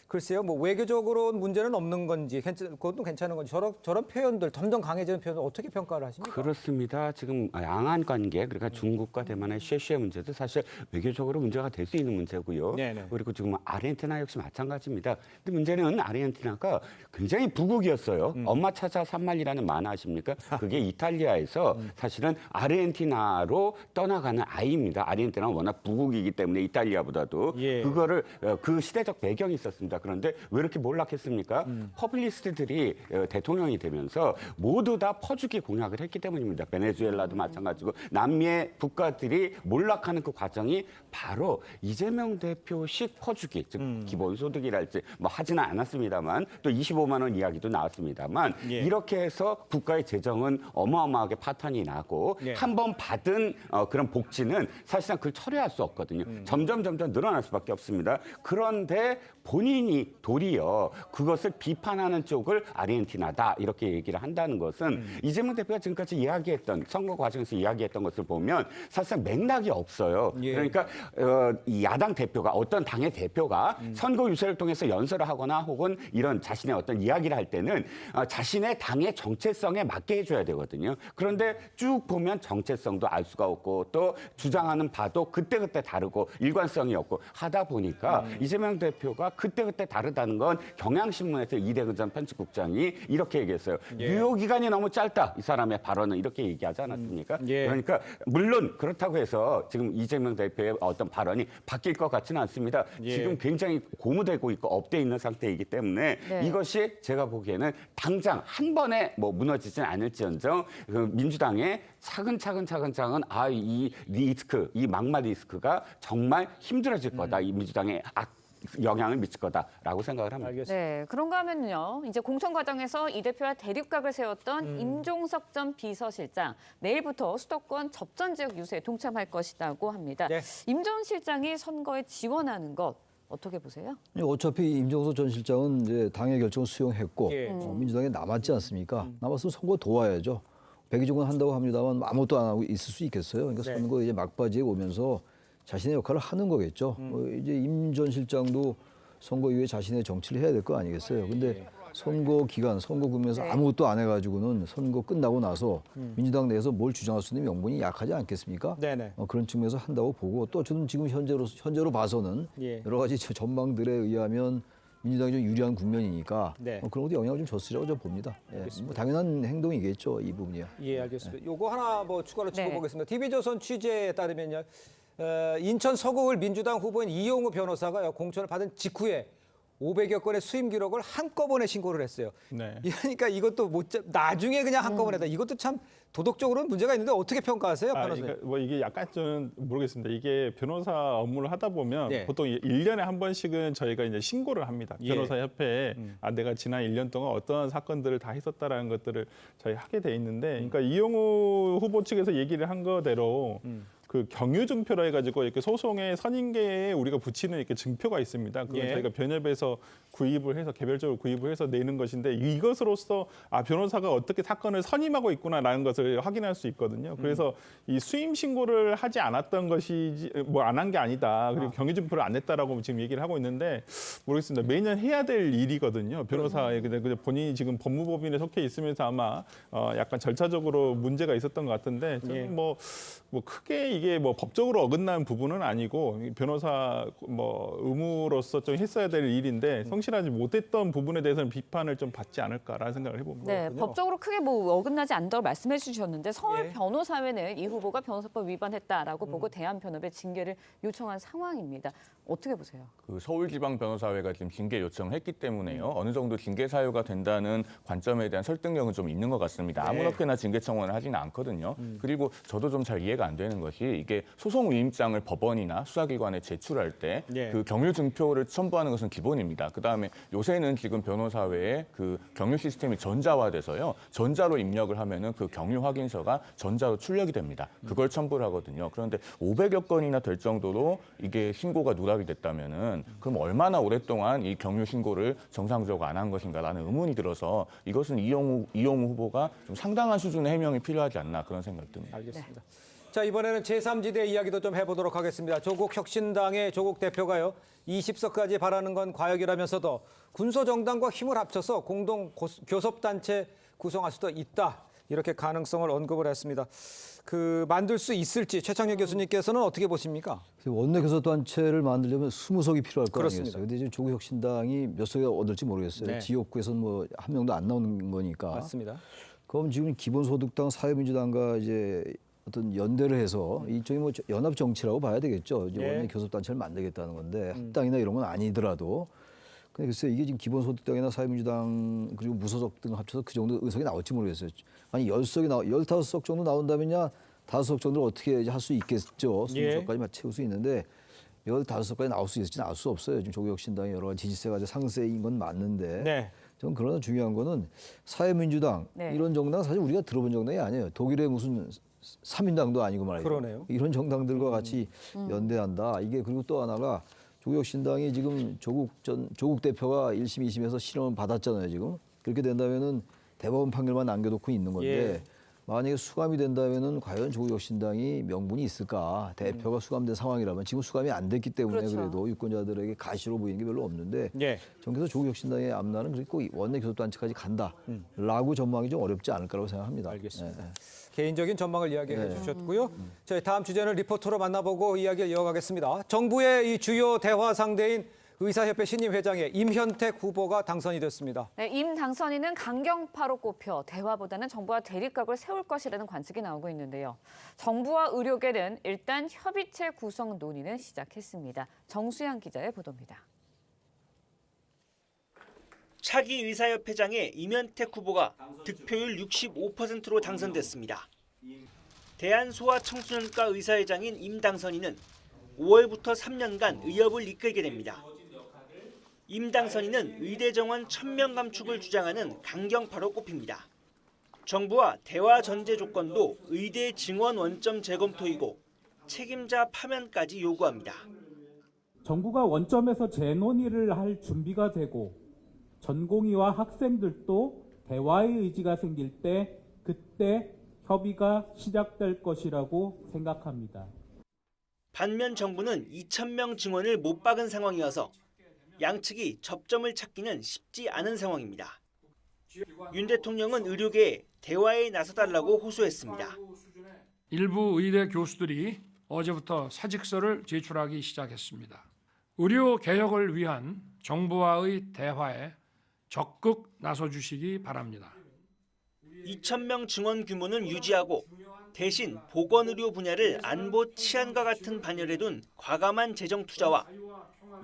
글쎄요, 뭐 외교적으로 문제는 없는 건지, 그것도 괜찮은 건지 저런 표현들, 점점 강해지는 표현을 어떻게 평가를 하십니까? 그렇습니다. 지금 양안 관계, 그러니까 중국과 대만의 쉐쉐 문제도 사실 외교적으로 문제가 될 수 있는 문제고요. 네네. 그리고 지금 아르헨티나 역시 마찬가지입니다. 근데 문제는 아르헨티나가 굉장히 부국이었어요. 엄마 찾아 산말이라는 만화 아십니까? 그게 이탈리아에서 사실은 아르헨티나로 떠나가는 아이입니다. 아르헨티나는 워낙 부국이기 때문에 이탈리아보다도 그거를 그 시대적 배경이 있었습니다. 그런데 왜 이렇게 몰락했습니까? 퍼블리스트들이 대통령이 되면서 모두 다 퍼주기 공약을 했기 때문입니다. 베네수엘라도 마찬가지고 남미의 국가들이 몰락하는 그 과정이 바로 이재명 대표식 퍼주기, 즉 기본소득이랄지 뭐 하지는 않았습니다만 또 25만 원 이야기도 나왔습니다만 이렇게 해서 국가의 재정은 어마어마하게 파탄이 나고 한 번 받은 그런 복지는 사실상 그걸 철회할 수 없거든요. 점점 늘어날 수밖에 없습니다. 그런데 본인이 국민이 도리어 그것을 비판하는 쪽을 아르헨티나다 이렇게 얘기를 한다는 것은 이재명 대표가 지금까지 이야기했던 선거 과정에서 이야기했던 것을 보면 사실상 맥락이 없어요. 예. 그러니까 이 야당 대표가 어떤 당의 대표가 선거 유세를 통해서 연설을 하거나 혹은 이런 자신의 어떤 이야기를 할 때는 자신의 당의 정체성에 맞게 해줘야 되거든요. 그런데 쭉 보면 정체성도 알 수가 없고 또 주장하는 바도 그때그때 다르고 일관성이 없고 하다 보니까 이재명 대표가 그때그때 다르다는 건 경향신문에서 이대근 전 편집국장이 이렇게 얘기했어요. 예. 유효 기간이 너무 짧다. 이 사람의 발언은 이렇게 얘기하지 않았습니까? 예. 그러니까 물론 그렇다고 해서 지금 이재명 대표의 어떤 발언이 바뀔 것 같지는 않습니다. 예. 지금 굉장히 고무되고 있고 업돼 있는 상태이기 때문에 네. 이것이 제가 보기에는 당장 한 번에 뭐 무너지진 않을지언정 그 민주당의 차근차근 이 리스크, 이 막말 리스크가 정말 힘들어질 거다. 이 민주당의 영향을 미칠 거다라고 생각을 합니다. 알겠습니다. 네, 그런가 하면요. 이제 공천 과정에서 이 대표와 대립각을 세웠던 임종석 전 비서실장 내일부터 수도권 접전 지역 유세에 동참할 것이라고 합니다. 네. 임 전 실장이 선거에 지원하는 것 어떻게 보세요? 어차피 임종석 전 실장은 이제 당의 결정을 수용했고 예. 민주당에 남았지 않습니까? 남았으면 선거 도와야죠. 백의종군 한다고 합니다만 아무것도 안 하고 있을 수 있겠어요. 그러니까 네. 선거 이제 막바지에 오면서 자신의 역할을 하는 거겠죠. 이제 임 전 실장도 선거 이후에 자신의 정치를 해야 될 거 아니겠어요. 근데 선거 기간, 선거 국면에서 네. 아무것도 안 해가지고는 선거 끝나고 나서 민주당 내에서 뭘 주장할 수 있는 명분이 약하지 않겠습니까? 네네. 그런 측면에서 한다고 보고 또 저는 지금 현재로 봐서는 예. 여러 가지 전망들에 의하면 민주당이 좀 유리한 국면이니까 네. 그런 것도 영향을 좀 줬으리라고 저 봅니다. 예, 뭐 당연한 행동이겠죠, 이 부분이요. 예, 알겠습니다. 요거 하나 뭐 추가로 네. 짚어보겠습니다. TV조선 취재에 따르면요. 인천 서구을 민주당 후보인 이용우 변호사가 공천을 받은 직후에 500여 건의 수임 기록을 한꺼번에 신고를 했어요. 네. 그러니까 이것도 나중에 그냥 한꺼번에 다 이것도 참 도덕적으로는 문제가 있는데 어떻게 평가하세요, 변호사님? 그러니까 뭐 이게 약간 저는 모르겠습니다. 이게 변호사 업무를 하다 보면 네. 보통 1년에 한 번씩은 저희가 이제 신고를 합니다. 예. 변호사 협회에 내가 지난 1년 동안 어떤 사건들을 다 했었다라는 것들을 저희 하게 돼 있는데 그러니까 이용우 후보 측에서 얘기를 한 거대로 그 경유 증표라 해가지고 이렇게 소송의 선임계에 우리가 붙이는 이렇게 증표가 있습니다. 그건 예. 저희가 변협에서 구입을 해서 개별적으로 구입을 해서 내는 것인데 이것으로서 변호사가 어떻게 사건을 선임하고 있구나라는 것을 확인할 수 있거든요. 그래서 이 수임 신고를 하지 않았던 것이지 뭐 안 한 게 아니다. 그리고 경유 증표를 안 냈다라고 지금 얘기를 하고 있는데 모르겠습니다. 매년 해야 될 일이거든요. 변호사의 근데 본인이 지금 법무법인에 속해 있으면서 아마 약간 절차적으로 문제가 있었던 것 같은데 예. 뭐 크게 이게 뭐 법적으로 어긋난 부분은 아니고 변호사 뭐 의무로서 좀 했어야 될 일인데 성실하지 못했던 부분에 대해서는 비판을 좀 받지 않을까라는 생각을 해봅니다. 네, 법적으로 크게 뭐 어긋나지 않다고 말씀해 주셨는데 서울 예. 변호사회는 이 후보가 변호사법 위반했다라고 보고 대한변협에 징계를 요청한 상황입니다. 어떻게 보세요? 그 서울지방변호사회가 지금 징계 요청을 했기 때문에요. 어느 정도 징계 사유가 된다는 관점에 대한 설득력은 좀 있는 것 같습니다. 아무렇게나 징계 청원을 하지는 않거든요. 그리고 저도 좀 잘 이해가 안 되는 것이 이게 소송 위임장을 법원이나 수사기관에 제출할 때 그 예. 경유 증표를 첨부하는 것은 기본입니다. 그다음에 요새는 지금 변호사회에 그 경유 시스템이 전자화돼서요. 전자로 입력을 하면은 그 경유 확인서가 전자로 출력이 됩니다. 그걸 첨부를 하거든요. 그런데 500여 건이나 될 정도로 이게 신고가 누락이 됐다면은 그럼 얼마나 오랫동안 이 경유 신고를 정상적으로 안 한 것인가라는 의문이 들어서 이것은 이용우 후보가 좀 상당한 수준의 해명이 필요하지 않나 그런 생각이 듭니다. 알겠습니다. 자, 이번에는 제3지대 이야기도 좀 해보도록 하겠습니다. 조국 혁신당의 조국 대표가요. 20석까지 바라는 건 과역이라면서도 군소정당과 힘을 합쳐서 공동 교섭단체 구성할 수도 있다. 이렇게 가능성을 언급을 했습니다. 만들 수 있을지 최창렬 교수님께서는 어떻게 보십니까? 원내 교섭단체를 만들려면 20석이 필요할 거 그렇습니다. 아니겠어요. 근데 지금 조국 혁신당이 몇 석이 얻을지 모르겠어요. 네. 지역구에서는 뭐 한 명도 안 나오는 거니까. 맞습니다. 그럼 지금 기본소득당, 사회민주당과 이제 어떤 연대를 해서 이쪽이 뭐 연합 정치라고 봐야 되겠죠. 이제 예. 원내 교섭단체를 만들겠다는 건데 합당이나 이런 건 아니더라도. 근데 글쎄 이게 지금 기본소득당이나 사회민주당 그리고 무소속 등 합쳐서 그 정도 의석이 나올지 모르겠어요. 아니 15석 정도 나온다면야 5석 정도를 어떻게 할 수 있겠죠. 20석까지 채울 수 있는데 15석까지 나올 수 있을지 나올 수 없어요. 지금 조국혁신당이 여러 가지 지지세가 상세인 건 맞는데. 네. 저는 그러나 중요한 거는 사회민주당 네. 이런 정당 사실 우리가 들어본 정당이 아니에요. 독일의 무슨 3인당도 아니고 말이죠. 그러네요. 이런 정당들과 같이 연대한다. 이게 그리고 또 하나가 조국혁신당이 지금 조국 대표가 1심, 2심에서 실형을 받았잖아요, 지금. 그렇게 된다면은 대법원 판결만 남겨놓고 있는 건데 예. 만약에 수감이 된다면은 과연 조국혁신당이 명분이 있을까? 대표가 수감된 상황이라면 지금 수감이 안 됐기 때문에 그렇죠. 그래도 유권자들에게 가시로 보이는 게 별로 없는데 예. 정께서 조국혁신당의 앞날은 그렇게 꼭 원내 교섭단체까지 간다라고 전망이 좀 어렵지 않을 거라고 생각합니다. 알겠습니다. 예, 예. 개인적인 전망을 이야기해 네. 주셨고요. 저희 다음 주제는 리포터로 만나보고 이야기를 이어가겠습니다. 정부의 이 주요 대화 상대인 의사협회 신임 회장에 임현택 후보가 당선이 됐습니다. 네, 임 당선인은 강경파로 꼽혀 대화보다는 정부와 대립각을 세울 것이라는 관측이 나오고 있는데요. 정부와 의료계는 일단 협의체 구성 논의는 시작했습니다. 정수양 기자의 보도입니다. 차기 의사협회장의 임현택 후보가 득표율 65%로 당선됐습니다. 대한소아청소년과 의사회장인 임 당선인은 5월부터 3년간 의협을 이끌게 됩니다. 임 당선인은 의대 정원 1000명 감축을 주장하는 강경파로 꼽힙니다. 정부와 대화 전제 조건도 의대 증원 원점 재검토이고 책임자 파면까지 요구합니다. 정부가 원점에서 재논의를 할 준비가 되고 전공의와 학생들도 대화의 의지가 생길 때 그때 협의가 시작될 것이라고 생각합니다. 반면 정부는 2000명 증원을 못 박은 상황이어서 양측이 접점을 찾기는 쉽지 않은 상황입니다. 윤 대통령은 의료계에 대화에 나서달라고 호소했습니다. 일부 의대 교수들이 어제부터 사직서를 제출하기 시작했습니다. 의료 개혁을 위한 정부와의 대화에 적극 나서주시기 바랍니다. 2000명 증원 규모는 유지하고 대신 보건의료 분야를 안보 치안과 같은 반열에 둔 과감한 재정 투자와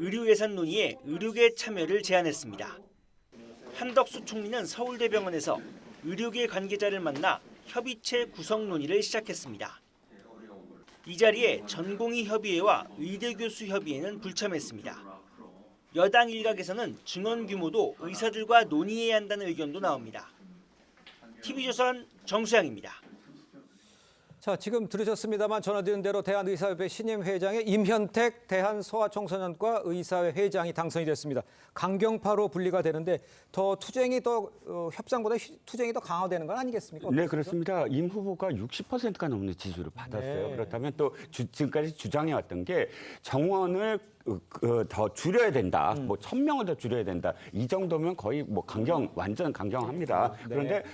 의료 예산 논의에 의료계 참여를 제안했습니다. 한덕수 총리는 서울대병원에서 의료계 관계자를 만나 협의체 구성 논의를 시작했습니다. 이 자리에 전공의 협의회와 의대 교수 협의회는 불참했습니다. 여당 일각에서는 증원 규모도 의사들과 논의해야 한다는 의견도 나옵니다. TV조선 정수양입니다. 자, 지금 들으셨습니다만 전해드린 대로 대한의사협회 신임 회장에 임현택 대한소아청소년과 의사회 회장이 당선이 됐습니다. 강경파로 분리가 되는데 더 투쟁이 더 협상보다 투쟁이 더 강화되는 건 아니겠습니까? 네, 그렇습니다. 임 후보가 60%가 넘는 지지를 받았어요. 네. 그렇다면 또 지금까지 주장해왔던 게 정원을 더 줄여야 된다. 뭐 1000명을 더 줄여야 된다. 이 정도면 거의 뭐 완전 강경합니다. 네. 그런데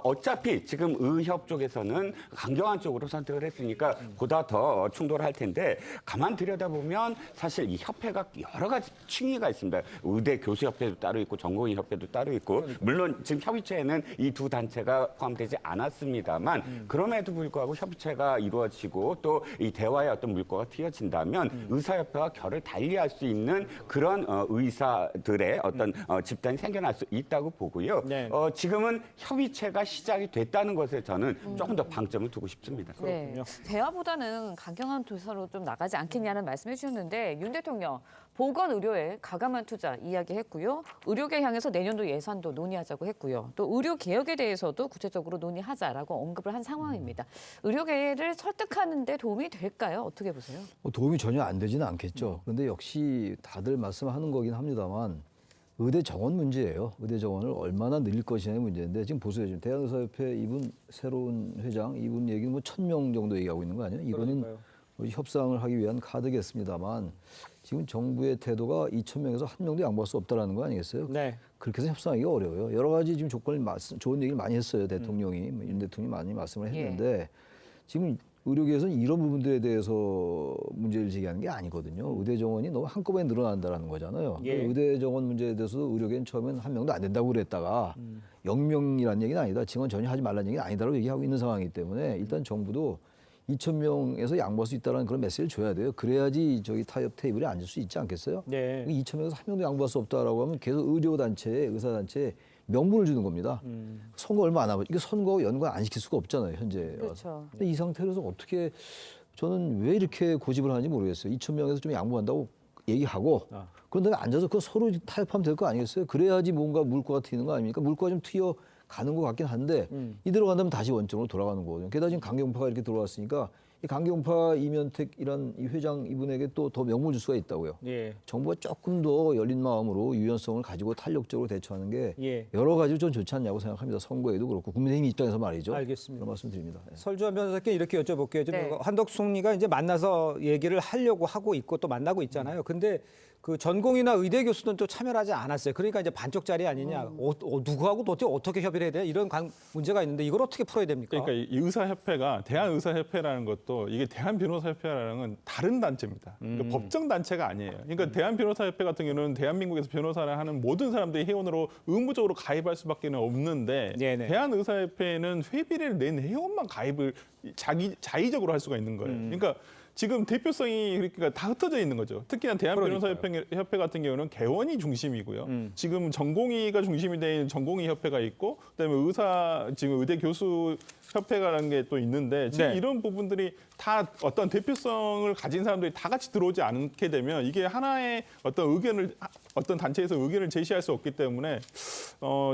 어차피 지금 의협 쪽에서는 강경한 쪽으로 선택을 했으니까 보다 더 충돌할 텐데 가만 들여다보면 사실 이 협회가 여러 가지 층위가 있습니다. 의대 교수협회도 따로 있고 전공의협회도 따로 있고 물론 지금 협의체에는 이 두 단체가 포함되지 않았습니다만 그럼에도 불구하고 협의체가 이루어지고 또 이 대화의 어떤 물꼬가 튀어진다면 의사협회와 결을 달리할 수 있는 그런 의사들의 어떤 집단이 생겨날 수 있다고 보고요. 네. 지금은 협의체가 시작이 됐다는 것에 저는 조금 더 방점을 두고 싶습니다. 네, 대화보다는 강경한 도서로 좀 나가지 않겠냐는 말씀해 주셨는데 윤 대통령 보건의료에 가감한 투자 이야기했고요. 의료계 향해서 내년도 예산도 논의하자고 했고요. 또 의료개혁에 대해서도 구체적으로 논의하자라고 언급을 한 상황입니다. 의료계를 설득하는 데 도움이 될까요? 어떻게 보세요? 도움이 전혀 안 되지는 않겠죠. 그런데 역시 다들 말씀하는 거긴 합니다만 의대 정원 문제예요. 의대 정원을 얼마나 늘릴 것이냐의 문제인데 지금 보세요. 지금 대한의사협회 이분 새로운 회장 이분 얘기는 뭐 1000명 정도 얘기하고 있는 거 아니에요? 이거는 협상을 하기 위한 카드겠습니다만 지금 정부의 태도가 2000명에서 한 명도 양보할 수 없다라는 거 아니겠어요? 네. 그렇게 해서 협상하기가 어려워요. 여러 가지 지금 조건을 좋은 얘기를 많이 했어요. 대통령이 윤 대통령이 많이 말씀을 했는데 지금 의료계에서는 이런 부분들에 대해서 문제를 제기하는 게 아니거든요. 의대 정원이 너무 한꺼번에 늘어난다는 거잖아요. 예. 의대 정원 문제에 대해서 의료계는 처음엔 한 명도 안 된다고 그랬다가 0명이라는 얘기는 아니다. 증원 전혀 하지 말라는 얘기는 아니다라고 얘기하고 있는 상황이기 때문에 일단 정부도 2000명에서 양보할 수 있다는 그런 메시지를 줘야 돼요. 그래야지 저기 타협 테이블에 앉을 수 있지 않겠어요? 네. 2000명에서 한 명도 양보할 수 없다라고 하면 계속 의료단체에 의사단체에 명분을 주는 겁니다. 선거 얼마 안 남았. 이게 선거하고 연관 안 시킬 수가 없잖아요, 현재. 그렇죠. 근데 이 상태로서 어떻게 저는 왜 이렇게 고집을 하는지 모르겠어요. 2000명에서 좀 양보한다고 얘기하고 그런 다음에 앉아서 그 서로 타협하면 될 거 아니겠어요? 그래야지 뭔가 물꼬가 튀는 거 아닙니까? 물꼬가 좀 튀어가는 것 같긴 한데 이대로 간다면 다시 원점으로 돌아가는 거거든요. 게다가 지금 강경파가 이렇게 들어왔으니까 이 강경파 이면택 이런 이 회장 이분에게 또 더 명분 줄 수가 있다고요. 예. 정부가 조금 더 열린 마음으로 유연성을 가지고 탄력적으로 대처하는 게 예. 여러 가지로 좀 좋지 않냐고 생각합니다. 선거에도 그렇고 국민의힘 입장에서 말이죠. 알겠습니다. 그런 말씀드립니다. 예. 설주환 변호사께 이렇게 여쭤볼게요. 지금 네. 한덕수 총리가 이제 만나서 얘기를 하려고 하고 있고 또 만나고 있잖아요. 근데 그 전공이나 의대 교수는 또 참여를 하지 않았어요. 그러니까 이제 반쪽짜리 아니냐. 누구하고 도대체 어떻게 협의를 해야 되냐 이런 문제가 있는데 이걸 어떻게 풀어야 됩니까? 그러니까 이 의사협회가 대한의사협회라는 것도 이게 대한변호사협회라는 건 다른 단체입니다. 그러니까 법정 단체가 아니에요. 그러니까 대한변호사협회 같은 경우는 대한민국에서 변호사를 하는 모든 사람들이 회원으로 의무적으로 가입할 수밖에 없는데 네네. 대한의사협회는 회비를 낸 회원만 가입을 자의적으로 할 수가 있는 거예요. 그러니까 지금 대표성이 그러니까 다 흩어져 있는 거죠. 특히나 대한변호사협회 같은 경우는 개원이 중심이고요. 지금 전공의가 중심이 된 전공의 협회가 있고, 그다음에 지금 의대 교수 협회라는 게 또 있는데 지금 네. 이런 부분들이 다 어떤 대표성을 가진 사람들이 다 같이 들어오지 않게 되면 이게 하나의 어떤 단체에서 의견을 제시할 수 없기 때문에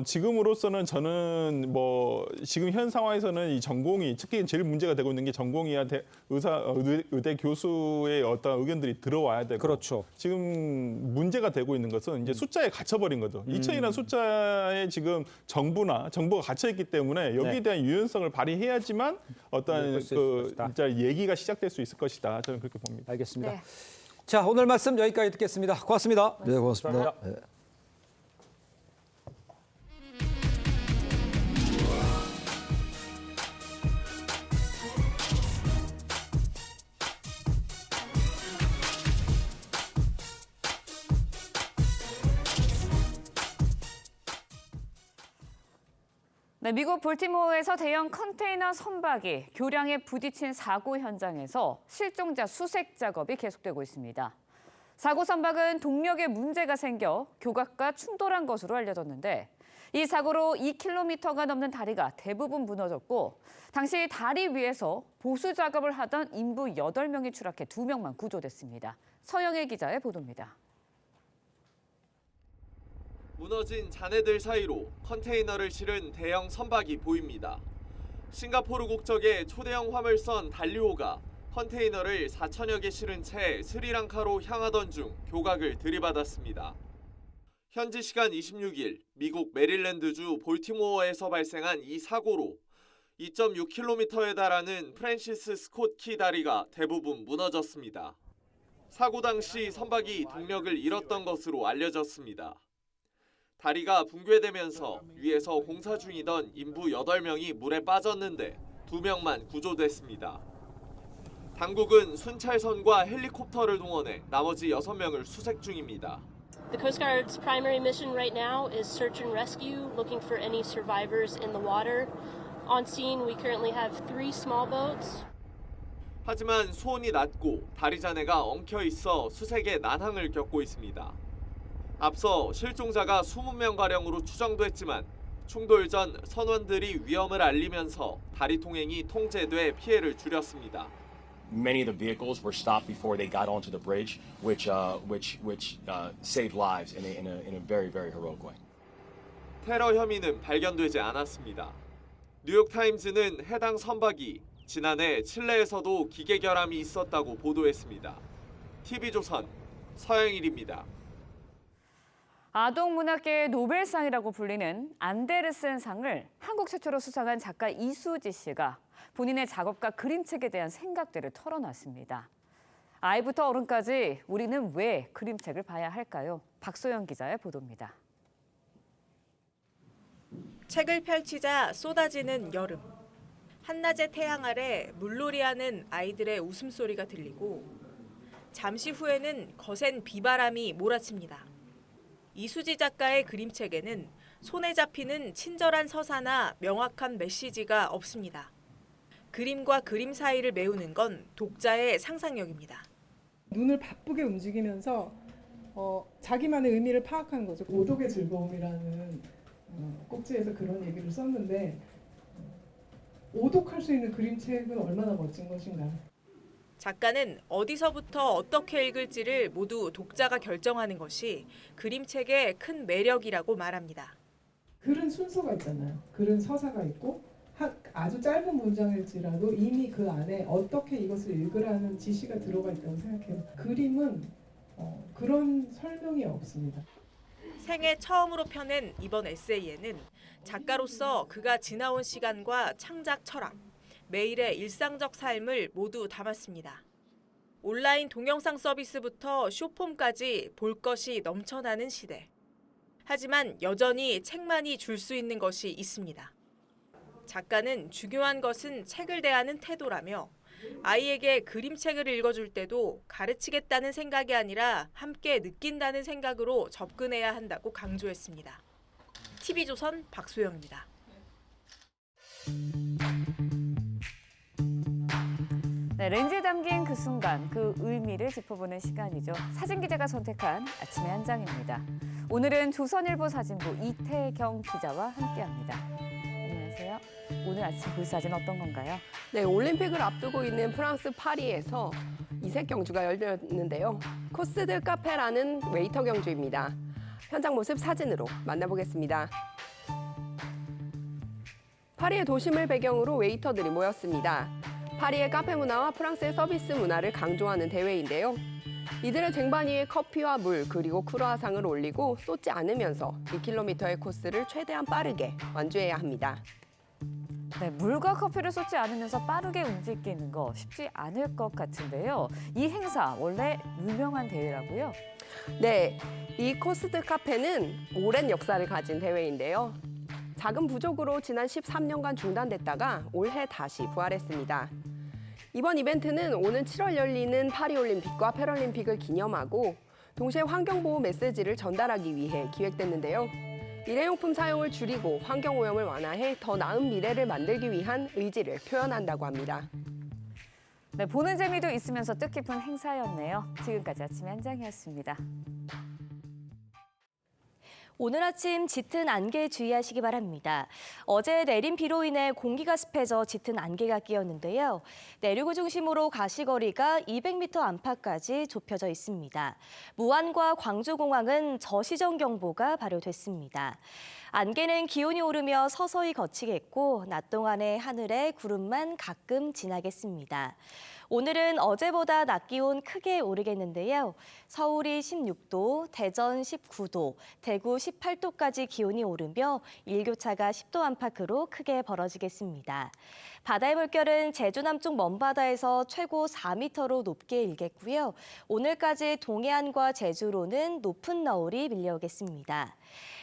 지금으로서는 저는 뭐 지금 현 상황에서는 이 전공의 특히 제일 문제가 되고 있는 게 전공의와 의대 교수의 어떤 의견들이 들어와야 되고 그렇죠. 지금 문제가 되고 있는 것은 이제 숫자에 갇혀버린 거죠. 2천이라는 숫자에 지금 정부가 갇혀있기 때문에 여기에 대한 유연성을 발휘해야지만 어떤 진짜 얘기가 시작될 수 있을 것이다. 저는 그렇게 봅니다. 알겠습니다. 네. 자, 오늘 말씀 여기까지 듣겠습니다. 고맙습니다. 네, 고맙습니다. 네. 네, 미국 볼티모어에서 대형 컨테이너 선박이 교량에 부딪힌 사고 현장에서 실종자 수색 작업이 계속되고 있습니다. 사고 선박은 동력에 문제가 생겨 교각과 충돌한 것으로 알려졌는데 이 사고로 2km가 넘는 다리가 대부분 무너졌고 당시 다리 위에서 보수 작업을 하던 인부 8명이 추락해 2명만 구조됐습니다. 서영애 기자의 보도입니다. 무너진 잔해들 사이로 컨테이너를 실은 대형 선박이 보입니다. 싱가포르 국적의 초대형 화물선 달리오가 컨테이너를 4천여 개 실은 채 스리랑카로 향하던 중 교각을 들이받았습니다. 현지 시간 26일 미국 메릴랜드주 볼티모어에서 발생한 이 사고로 2.6km에 달하는 프랜시스 스콧 키 다리가 대부분 무너졌습니다. 사고 당시 선박이 동력을 잃었던 것으로 알려졌습니다. 다리가 붕괴되면서 위에서 공사 중이던 인부 8명이 물에 빠졌는데 2명만 구조됐습니다. 당국은 순찰선과 헬리콥터를 동원해 나머지 6명을 수색 중입니다. The Coast Guard's primary mission right now is search and rescue, looking for any survivors in the water. On scene, we currently have 3 small boats. 하지만 수온이 낮고 다리 잔해가 엉켜 있어 수색에 난항을 겪고 있습니다. 앞서 실종자가 20명가량으로 추정됐지만 충돌 전 선원들이 위험을 알리면서 다리 통행이 통제돼 피해를 줄였습니다. Many of the vehicles were stopped before they got onto the bridge, which saved lives in a very, very heroic way. 테러 혐의는 발견되지 않았습니다. 뉴욕타임즈는 해당 선박이 지난해 칠레에서도 기계 결함이 있었다고 보도했습니다. TV조선 서영일입니다. 아동문학계의 노벨상이라고 불리는 안데르센 상을 한국 최초로 수상한 작가 이수지 씨가 본인의 작업과 그림책에 대한 생각들을 털어놨습니다. 아이부터 어른까지 우리는 왜 그림책을 봐야 할까요? 박소영 기자의 보도입니다. 책을 펼치자 쏟아지는 여름. 한낮의 태양 아래 물놀이하는 아이들의 웃음소리가 들리고 잠시 후에는 거센 비바람이 몰아칩니다. 이수지 작가의 그림책에는 손에 잡히는 친절한 서사나 명확한 메시지가 없습니다. 그림과 그림 사이를 메우는 건 독자의 상상력입니다. 눈을 바쁘게 움직이면서 자기만의 의미를 파악하는 거죠. 오독의 즐거움이라는 꼭지에서 그런 얘기를 썼는데 오독할 수 있는 그림책은 얼마나 멋진 것인가. 작가는 어디서부터 어떻게 읽을지를 모두 독자가 결정하는 것이 그림책의 큰 매력이라고 말합니다. 글은 순서가 있잖아요. 글은 서사가 있고 아주 짧은 문장일지라도 이미 그 안에 어떻게 이것을 읽으라는 지시가 들어가 있다고 생각해요. 그림은 그런 설명이 없습니다. 생애 처음으로 펴낸 이번 에세이에는 작가로서 그가 지나온 시간과 창작 철학, 매일의 일상적 삶을 모두 담았습니다. 온라인 동영상 서비스부터 쇼폼까지 볼 것이 넘쳐나는 시대. 하지만 여전히 책만이 줄 수 있는 것이 있습니다. 작가는 중요한 것은 책을 대하는 태도라며 아이에게 그림책을 읽어줄 때도 가르치겠다는 생각이 아니라 함께 느낀다는 생각으로 접근해야 한다고 강조했습니다. TV조선 박소영입니다. 네, 렌즈에 담긴 그 순간, 그 의미를 짚어보는 시간이죠. 사진 기자가 선택한 아침의 한 장입니다. 오늘은 조선일보 사진부 이태경 기자와 함께합니다. 안녕하세요. 오늘 아침 볼 사진 어떤 건가요? 네, 올림픽을 앞두고 있는 프랑스 파리에서 이색 경주가 열렸는데요. 코스드 카페라는 웨이터 경주입니다. 현장 모습 사진으로 만나보겠습니다. 파리의 도심을 배경으로 웨이터들이 모였습니다. 파리의 카페 문화와 프랑스의 서비스 문화를 강조하는 대회인데요. 이들은 쟁반 위에 커피와 물 그리고 크루아상을 올리고 쏟지 않으면서 2km의 코스를 최대한 빠르게 완주해야 합니다. 네, 물과 커피를 쏟지 않으면서 빠르게 움직이는 거 쉽지 않을 것 같은데요. 이 행사 원래 유명한 대회라고요? 네, 이 코스드 카페는 오랜 역사를 가진 대회인데요. 자금 부족으로 지난 13년간 중단됐다가 올해 다시 부활했습니다. 이번 이벤트는 오는 7월 열리는 파리올림픽과 패럴림픽을 기념하고 동시에 환경보호 메시지를 전달하기 위해 기획됐는데요. 일회용품 사용을 줄이고 환경오염을 완화해 더 나은 미래를 만들기 위한 의지를 표현한다고 합니다. 네, 보는 재미도 있으면서 뜻깊은 행사였네요. 지금까지 아침의 한 장이었습니다. 오늘 아침 짙은 안개에 주의하시기 바랍니다. 어제 내린 비로 인해 공기가 습해져 짙은 안개가 끼었는데요. 내륙을 중심으로 가시거리가 200m 안팎까지 좁혀져 있습니다. 무안과 광주공항은 저시정 경보가 발효됐습니다. 안개는 기온이 오르며 서서히 걷히겠고 낮 동안에 하늘에 구름만 가끔 지나겠습니다. 오늘은 어제보다 낮 기온 크게 오르겠는데요. 서울이 16도, 대전 19도, 대구 18도까지 기온이 오르며 일교차가 10도 안팎으로 크게 벌어지겠습니다. 바다의 물결은 제주 남쪽 먼바다에서 최고 4m로 높게 일겠고요. 오늘까지 동해안과 제주로는 높은 너울이 밀려오겠습니다.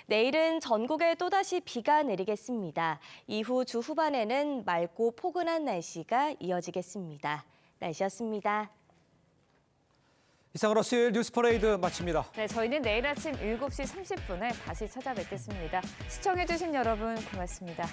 내일은 전국에 또다시 비가 내리겠습니다. 이후 주 후반에는 맑고 포근한 날씨가 이어지겠습니다. 날씨였습니다. 이상으로 수요일 뉴스 퍼레이드 마칩니다. 네, 저희는 내일 아침 7시 30분에 다시 찾아뵙겠습니다. 시청해주신 여러분 고맙습니다.